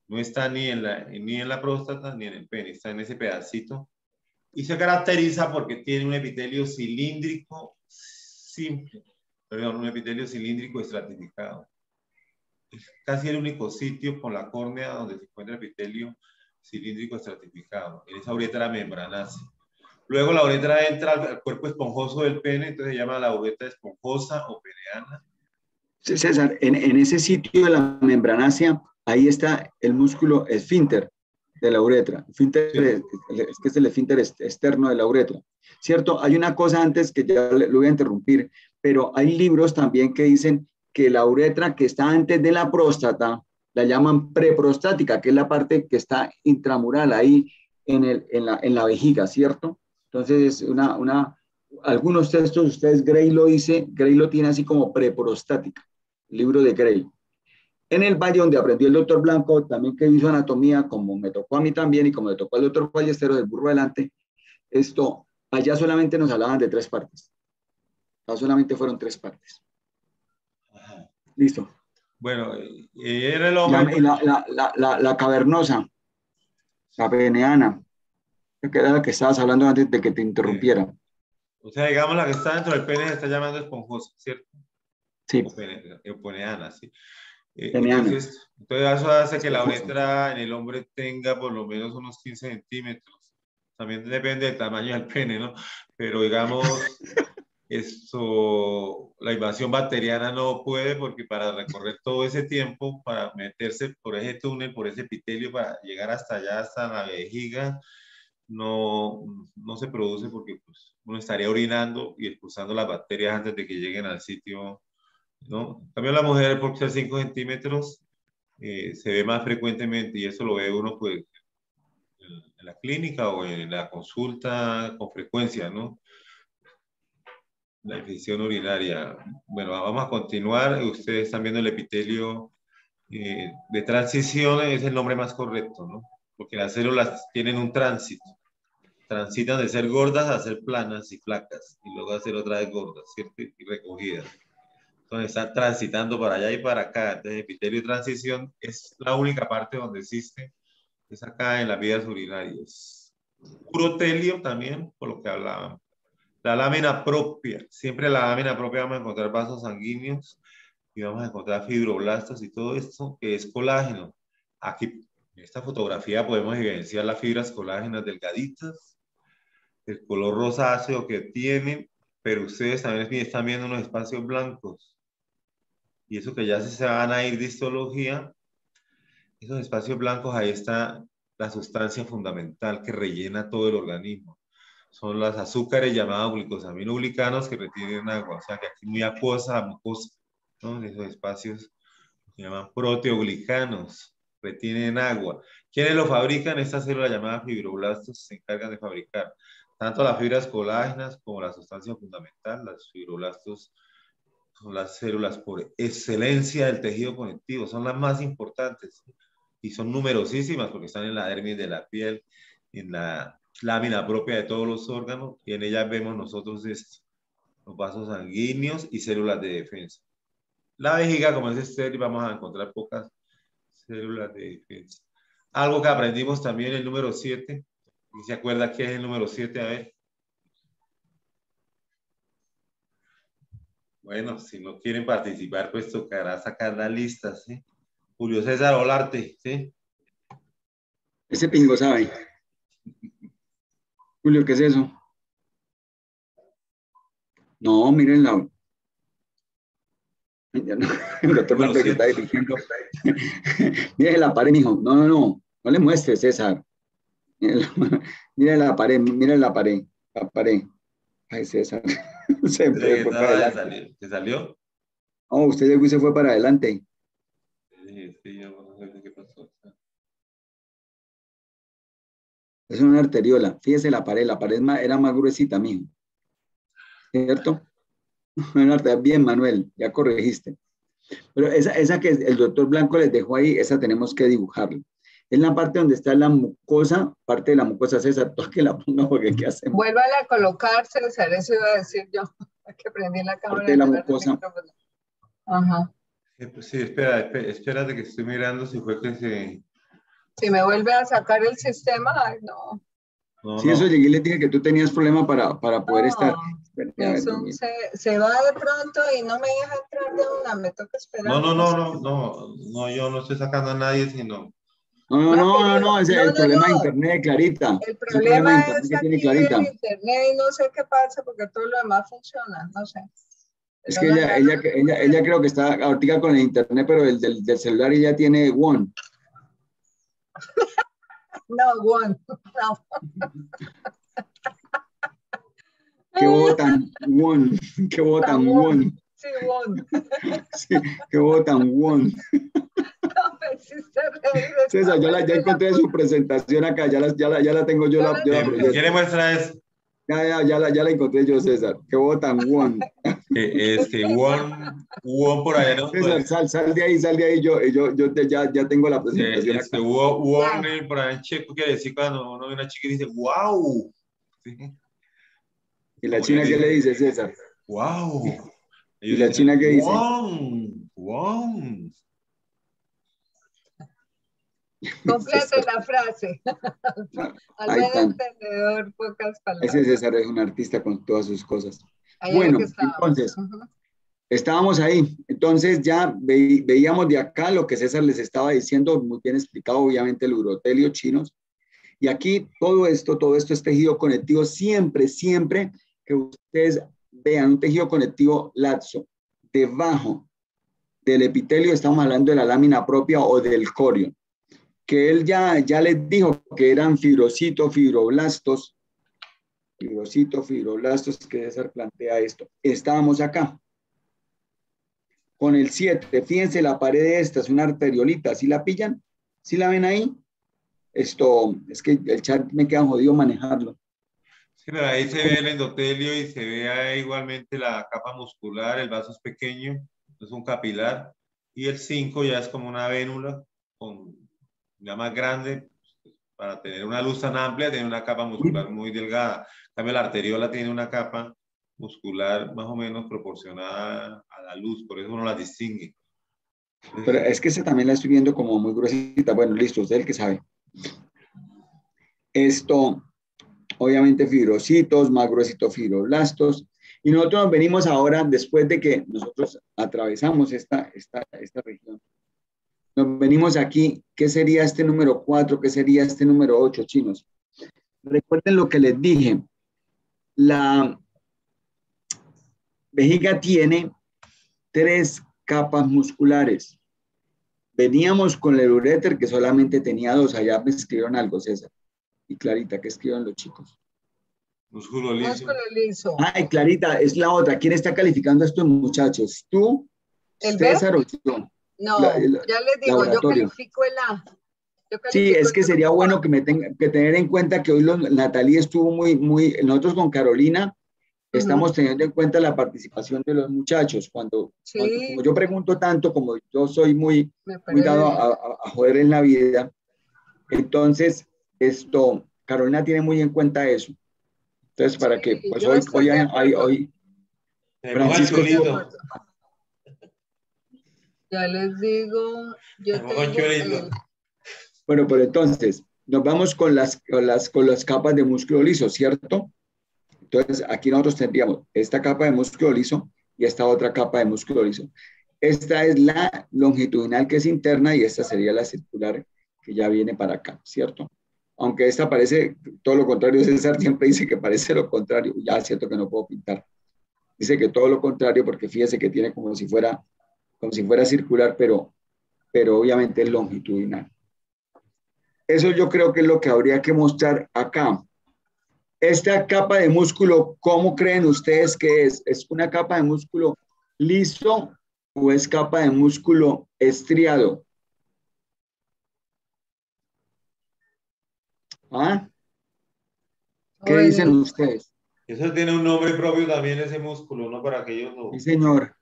No está ni en la próstata ni en el pene, está en ese pedacito. Y se caracteriza porque tiene un epitelio cilíndrico simple, perdón, un epitelio cilíndrico estratificado. Es casi el único sitio con la córnea donde se encuentra el epitelio cilíndrico estratificado, en esa uretra membranácea. Luego la uretra entra al cuerpo esponjoso del pene, entonces se llama la uretra esponjosa o peneana. César, en ese sitio de la membranácea, ahí está el músculo esfínter de la uretra. Esfínter, sí. Es que es el esfínter externo de la uretra. ¿Cierto? Hay una cosa antes que ya lo voy a interrumpir, pero hay libros también que dicen que la uretra que está antes de la próstata la llaman preprostática, que es la parte que está intramural ahí en la vejiga, ¿cierto? Entonces, algunos textos, ustedes, Gray lo tiene así como preprostática, libro de Gray. En el Valle, donde aprendió el doctor Blanco, también que hizo anatomía, como me tocó a mí también y como le tocó al doctor Ballesteros del burro delante, allá solamente nos hablaban de 3 partes. Allá solamente fueron 3 partes. Ajá. Listo. Bueno, era el hombre. La cavernosa, la peneana, que era la que estabas hablando antes de que te interrumpiera. Sí. O sea, digamos, la que está dentro del pene se está llamando esponjosa, ¿cierto? Sí. O peneana, sí. Peneana. Entonces, eso hace que la uretra en el hombre tenga por lo menos unos 15 centímetros. También depende del tamaño del pene, ¿no? Pero digamos, la invasión bacteriana no puede porque para recorrer todo ese tiempo, para meterse por ese túnel, por ese epitelio, para llegar hasta allá, hasta la vejiga, no se produce porque pues, uno estaría orinando y expulsando las bacterias antes de que lleguen al sitio, ¿no? En cambio, la mujer, por ser 5 centímetros, se ve más frecuentemente y eso lo ve uno pues en la clínica o en la consulta con frecuencia, ¿no? La infección urinaria. Bueno, vamos a continuar. Ustedes están viendo el epitelio de transición, es el nombre más correcto, ¿no? Porque las células tienen un tránsito. Transitan de ser gordas a ser planas y flacas, y luego a ser otra vez gordas, ¿cierto? Y recogidas. Entonces están transitando para allá y para acá. Entonces, epitelio de transición es la única parte donde existe, es acá en las vías urinarias. Urotelio también, por lo que hablábamos. La lámina propia, siempre en la lámina propia vamos a encontrar vasos sanguíneos y vamos a encontrar fibroblastos y todo esto que es colágeno. Aquí en esta fotografía podemos evidenciar las fibras colágenas delgaditas, el color rosáceo que tienen, pero ustedes también están viendo unos espacios blancos. Y eso que ya se van a ir de histología, esos espacios blancos, ahí está la sustancia fundamental que rellena todo el organismo. Son los azúcares llamados glicosaminoglicanos que retienen agua. O sea que aquí muy acuosa la mucosa, ¿no? Esos espacios se llaman proteoglicanos, retienen agua. ¿Quiénes lo fabrican? Estas células llamadas fibroblastos se encargan de fabricar tanto las fibras colágenas como la sustancia fundamental. Las fibroblastos son las células por excelencia del tejido conectivo, son las más importantes y son numerosísimas porque están en la dermis de la piel, en la lámina propia de todos los órganos, y en ellas vemos nosotros los vasos sanguíneos y células de defensa. La vejiga, como es estéril, vamos a encontrar pocas células de defensa. Algo que aprendimos también, el número 7, ¿Y se acuerda que es el número 7? A ver. Bueno, si no quieren participar, pues tocará sacar la lista, ¿sí? Julio César Olarte, ¿sí? Ese pingo sabe. Julio, ¿qué es eso? No, miren la. Ya no, el doctor Número Blanco que está 7. dirigiendo. Miren la pared, mijo. No, no, no. No le muestres, César. Miren la pared, miren la pared. La pared. Ay, César. Se fue para adelante. ¿Se salió? No, usted llegó y se fue para adelante. Sí, yo no sé qué pasó. Es una arteriola. Fíjese la pared era más gruesita, mijo. ¿Cierto? Una arteriola. Bien, Manuel, ya corregiste. Pero esa que el doctor Blanco les dejó ahí, esa tenemos que dibujarla. Es la parte donde está la mucosa, parte de la mucosa, César, todo que la ponga porque ¿qué hacemos? Vuélvala a colocar, César, eso iba a decir yo, que prendí la cámara. Parte de la mucosa. Ajá. Sí, espérate que estoy mirando si fue que se... Si me vuelve a sacar el sistema, ay, no. Sí, eso llegué y le dije que tú tenías problema para poder estar. Eso se va de pronto y no me deja entrar de una, me toca esperar. No, yo no estoy sacando a nadie, sino... No, ese es el problema de internet, Clarita. El problema es que tiene aquí Clarita. el internet y no sé qué pasa porque todo lo demás funciona, no sé. Es que ella creo que está ahorita con el internet, pero el del celular ella tiene One. No, One. No. ¿Qué votan? One. ¿Qué votan? One. Sí, One. Sí, ¿qué votan? One. No me hiciste reír. César, ya encontré su presentación acá, ya la tengo yo. ¿Quiere muestra eso? Ya la encontré yo, César. ¿Qué votan? One. One por allá no. César, sal de ahí, yo ya tengo la presentación acá. One por allá en checo quiere decir cuando uno ve una chica y dice, wow. ¿Sí? ¿Y la china qué le dice, César? Wow. ¿Y la china qué dice? Wow. Complete la frase. Al buen entendedor, pocas palabras. Ese César es un artista con todas sus cosas. Ahí bueno, entonces, estábamos ahí. Entonces ya veíamos de acá lo que César les estaba diciendo, muy bien explicado, obviamente el urotelio chinos. Y aquí todo esto es tejido conectivo. Siempre que ustedes vean un tejido conectivo laxo debajo del epitelio, estamos hablando de la lámina propia o del corio, que él ya les dijo que eran fibrocitos, fibroblastos, que César plantea esto. Estábamos acá. Con el 7, fíjense la pared de esta, es una arteriolita, ¿sí la pillan? ¿Sí la ven ahí? Esto, es que el chat me queda jodido manejarlo. Sí, pero ahí se ve el endotelio y se ve ahí igualmente la capa muscular, el vaso es pequeño, es un capilar, y el 5 ya es como una vénula, ya más grande, para tener una luz tan amplia, tiene una capa muscular muy delgada. En cambio, la arteriola tiene una capa muscular más o menos proporcionada a la luz, por eso uno la distingue. Pero es que esa también la estoy viendo como muy gruesita. Bueno, listo, usted es el que sabe. Esto, obviamente fibrocitos, más gruesitos fibroblastos. Y nosotros nos venimos ahora, después de que nosotros atravesamos esta región, nos venimos aquí. ¿Qué sería este número 4? ¿Qué sería este número 8, chinos? Recuerden lo que les dije. La vejiga tiene 3 capas musculares. Veníamos con el uréter que solamente tenía 2. Allá me escribieron algo, César. Y Clarita, ¿qué escriben los chicos? Músculo liso. Músculo liso. Ay, Clarita, es la otra. ¿Quién está calificando a estos muchachos? ¿Tú, César o yo? No, ya les digo, yo califico el A. Sí, es que sería bueno que tener en cuenta que hoy Natalie estuvo muy, nosotros con Carolina estamos teniendo en cuenta la participación de los muchachos. Cuando como yo pregunto tanto, como yo soy muy dado a joder en la vida, entonces Carolina tiene muy en cuenta eso. Entonces, para que pues hoy Francisco ya les digo, yo tengo Bueno, pero entonces, nos vamos con las capas de músculo liso, ¿cierto? Entonces, aquí nosotros tendríamos esta capa de músculo liso y esta otra capa de músculo liso. Esta es la longitudinal, que es interna, y esta sería la circular, que ya viene para acá, ¿cierto? Aunque esta parece todo lo contrario. César siempre dice que parece lo contrario. Ya es cierto que no puedo pintar. Dice que todo lo contrario, porque fíjese que tiene como si fuera circular, pero obviamente es longitudinal. Eso yo creo que es lo que habría que mostrar acá. Esta capa de músculo, ¿cómo creen ustedes que es? ¿Es una capa de músculo liso o es capa de músculo estriado? ¿Ah? ¿Qué dicen ustedes? Eso tiene un nombre propio también, ese músculo, ¿no? Para que ellos lo... Sí, señor.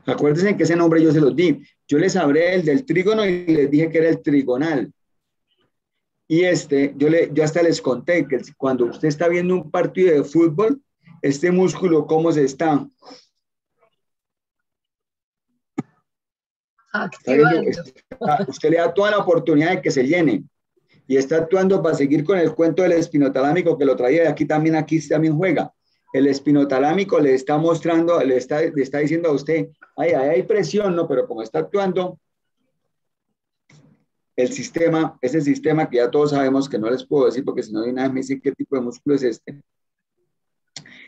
Acuérdense que ese nombre yo se los di. Yo les hablé el del trígono y les dije que era el trigonal. Y yo hasta les conté que cuando usted está viendo un partido de fútbol, este músculo, ¿cómo se está? Activando. Usted le da toda la oportunidad de que se llene. Y está actuando para seguir con el cuento del espinotalámico que lo traía de aquí también juega. El espinotalámico le está mostrando, le está diciendo a usted, ahí hay presión, ¿no? Pero como está actuando, ese sistema que ya todos sabemos, que no les puedo decir porque si no de una vez me dicen qué tipo de músculo es este.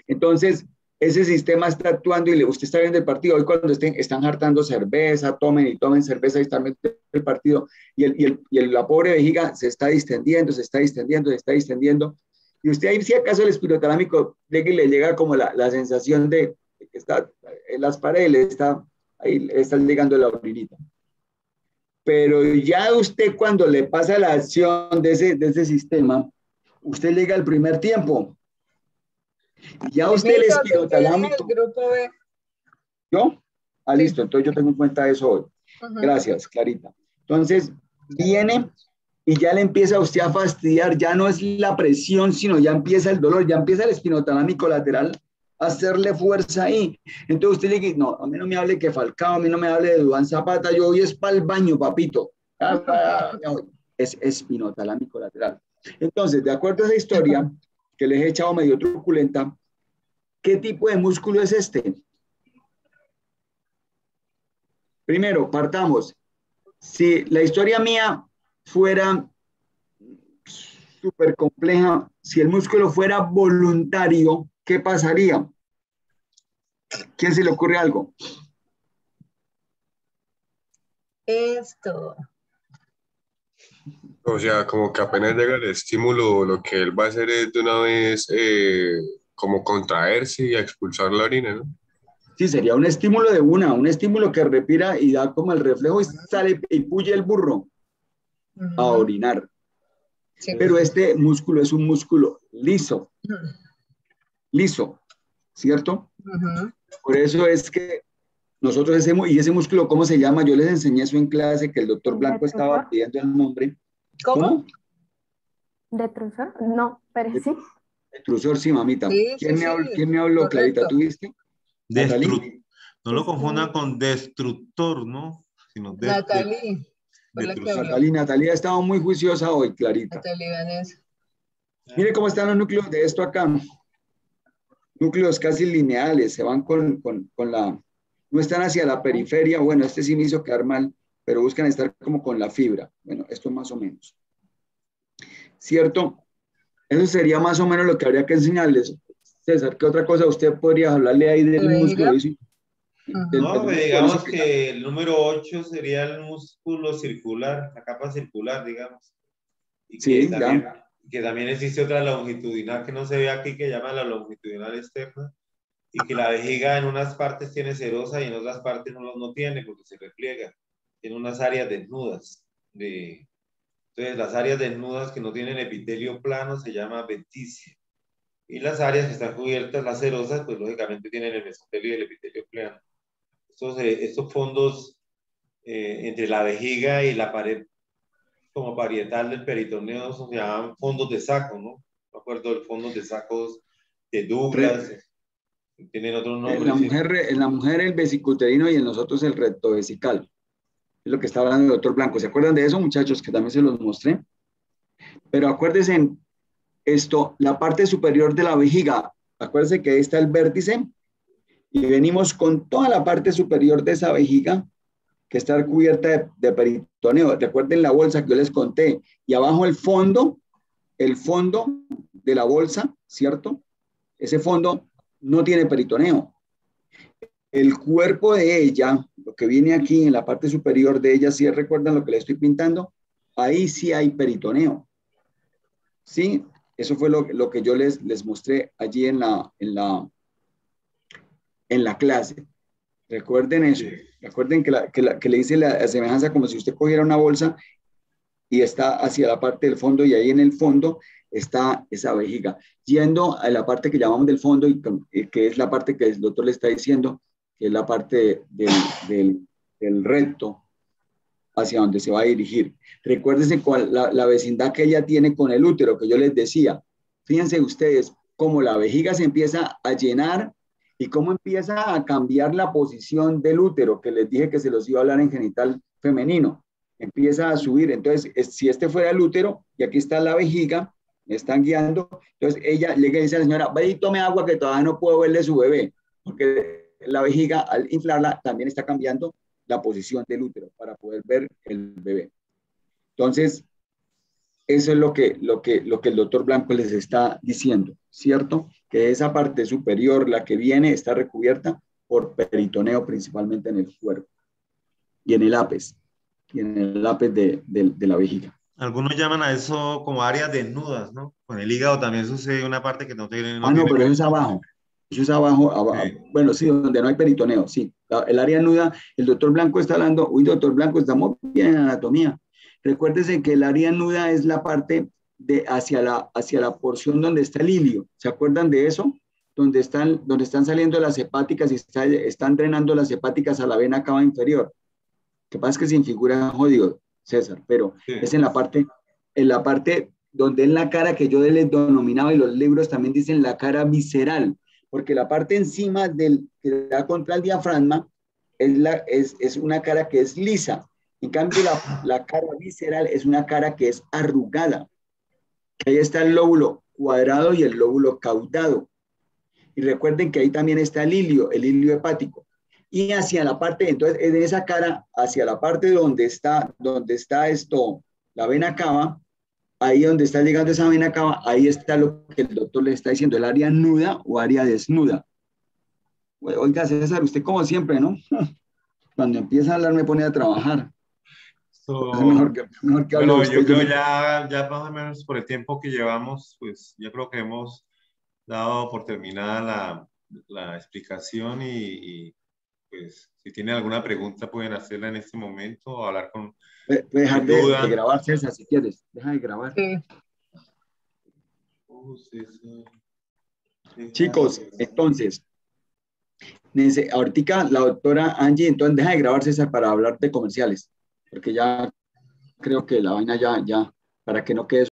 Entonces, ese sistema está actuando y usted está viendo el partido. Hoy cuando están hartando cerveza, tomen y tomen cerveza y están viendo el partido y la pobre vejiga se está distendiendo, se está distendiendo, se está distendiendo. Y usted ahí, si acaso el espinotalámico le llega como la sensación de que está en las paredes, ahí le está llegando la orinita. Pero ya usted cuando le pasa la acción de ese sistema, usted llega al primer tiempo. Y ya usted el espinotalámico. El grupo B. ¿Yo? Ah, Sí. listo, entonces yo tengo en cuenta eso hoy. Gracias, Clarita. Entonces, viene y ya le empieza a usted a fastidiar, ya no es la presión, sino ya empieza el dolor, ya empieza el espinotalámico lateral a hacerle fuerza ahí. Entonces usted le dice, no, a mí no me hable que Falcao, a mí no me hable de Duván Zapata, yo hoy es para el baño, papito. Es espinotalámico lateral. Entonces, de acuerdo a esa historia que les he echado medio truculenta, ¿qué tipo de músculo es este? Primero, partamos. Si la historia mía fuera súper compleja, si el músculo fuera voluntario, ¿qué pasaría? ¿Quién se le ocurre algo? Esto. O sea, como que apenas llega el estímulo, lo que él va a hacer es de una vez como contraerse y expulsar la orina, ¿no? Sí, sería un estímulo un estímulo que respira y da como el reflejo y sale y puye el burro a orinar. Sí. Pero este músculo es un músculo liso, ¿cierto? Por eso es que nosotros ese músculo, ¿cómo se llama? Yo les enseñé eso en clase, que el doctor Blanco estaba pidiendo el nombre. ¿Cómo? ¿Detrusor? No, pero sí. Detrusor, sí, mamita. Sí, ¿Quién me habló, correcto. Clarita? ¿Tú viste? No lo confundan con destructor, ¿no? Sino Natalie. Natalia ha estado muy juiciosa hoy, Clarita. Natalie Vanessa. Mire cómo están los núcleos de esto acá. Núcleos casi lineales, se van con la... No están hacia la periferia. Bueno, este sí me hizo quedar mal, pero buscan estar como con la fibra. Bueno, esto más o menos. ¿Cierto? Eso sería más o menos lo que habría que enseñarles. César, ¿qué otra cosa usted podría hablarle ahí del músculo? No, digamos que el número 8 sería el músculo circular, la capa circular, digamos. Y que, sí, que también existe otra longitudinal que no se ve aquí, que llama la longitudinal externa, y que la vejiga en unas partes tiene serosa y en otras partes no tiene porque se repliega. Tiene unas áreas desnudas. Entonces, las áreas desnudas que no tienen epitelio plano se llama venticia. Y las áreas que están cubiertas, las serosas, pues lógicamente tienen el mesotelio y el epitelio plano. Estos fondos entre la vejiga y la pared como parietal del peritoneo se llaman fondos de saco, ¿no? Me acuerdo del fondos de sacos de Douglas. Tienen otros nombres. En la mujer el vesicuterino y en nosotros el rectovesical. Es lo que está hablando el doctor Blanco. ¿Se acuerdan de eso, muchachos? Que también se los mostré. Pero acuérdense en esto, la parte superior de la vejiga. Acuérdense que ahí está el vértice y venimos con toda la parte superior de esa vejiga que está cubierta de peritoneo. Recuerden la bolsa que yo les conté. Y abajo el fondo de la bolsa, ¿cierto? Ese fondo no tiene peritoneo. El cuerpo de ella, lo que viene aquí en la parte superior de ella, si recuerdan lo que le estoy pintando, ahí sí hay peritoneo. Sí, eso fue lo que yo les mostré allí en la clase. Recuerden eso. Recuerden que le hice la semejanza como si usted cogiera una bolsa y está hacia la parte del fondo y ahí en el fondo está esa vejiga. Yendo a la parte que llamamos del fondo y que es la parte que el doctor le está diciendo, que es la parte del recto hacia donde se va a dirigir. Recuérdense la vecindad que ella tiene con el útero, que yo les decía. Fíjense ustedes cómo la vejiga se empieza a llenar y cómo empieza a cambiar la posición del útero, que les dije que se los iba a hablar en genital femenino. Empieza a subir. Entonces, si este fuera el útero, y aquí está la vejiga, me están guiando, entonces ella le dice a la señora, vaya y tome agua que todavía no puedo verle su bebé, porque la vejiga al inflarla también está cambiando la posición del útero para poder ver el bebé. Entonces, eso es lo que el doctor Blanco les está diciendo, ¿cierto? Que esa parte superior, la que viene, está recubierta por peritoneo principalmente en el cuerpo y en el ápice, de la vejiga. Algunos llaman a eso como áreas desnudas, ¿no? Con el hígado también sucede una parte que no tiene... Pero eso es abajo. Eso es abajo. Sí. Bueno, sí, donde no hay peritoneo, sí. El área nuda, el doctor Blanco está hablando, doctor Blanco, estamos bien en anatomía. Recuérdese que el área nuda es la parte hacia la porción donde está el ilio. ¿Se acuerdan de eso? Donde están saliendo las hepáticas y están drenando las hepáticas a la vena cava inferior. Que pasa es que sin figura jodido, César, pero sí. Es en la parte donde es la cara que yo les denominaba y los libros también dicen la cara visceral, porque la parte encima que da contra el diafragma es una cara que es lisa. En cambio, la cara visceral es una cara que es arrugada. Ahí está el lóbulo cuadrado y el lóbulo caudado. Y recuerden que ahí también está el ilio hepático. Y hacia la parte, entonces, en esa cara, hacia la parte donde está la vena cava, ahí donde está llegando esa vena cava, ahí está lo que el doctor le está diciendo, el área nuda o área desnuda. Oiga, César, usted como siempre, ¿no? Cuando empieza a hablar me pone a trabajar. Es mejor que hable bueno, usted. Yo creo ya más o menos por el tiempo que llevamos, pues yo creo que hemos dado por terminada la explicación y pues si tienen alguna pregunta pueden hacerla en este momento o hablar con... Dejar de grabar, César, si quieres. Deja de grabar. Sí. Chicos, entonces, ahorita la doctora Angie, entonces deja de grabar, César, para hablar de comerciales, porque ya creo que la vaina ya, para que no quede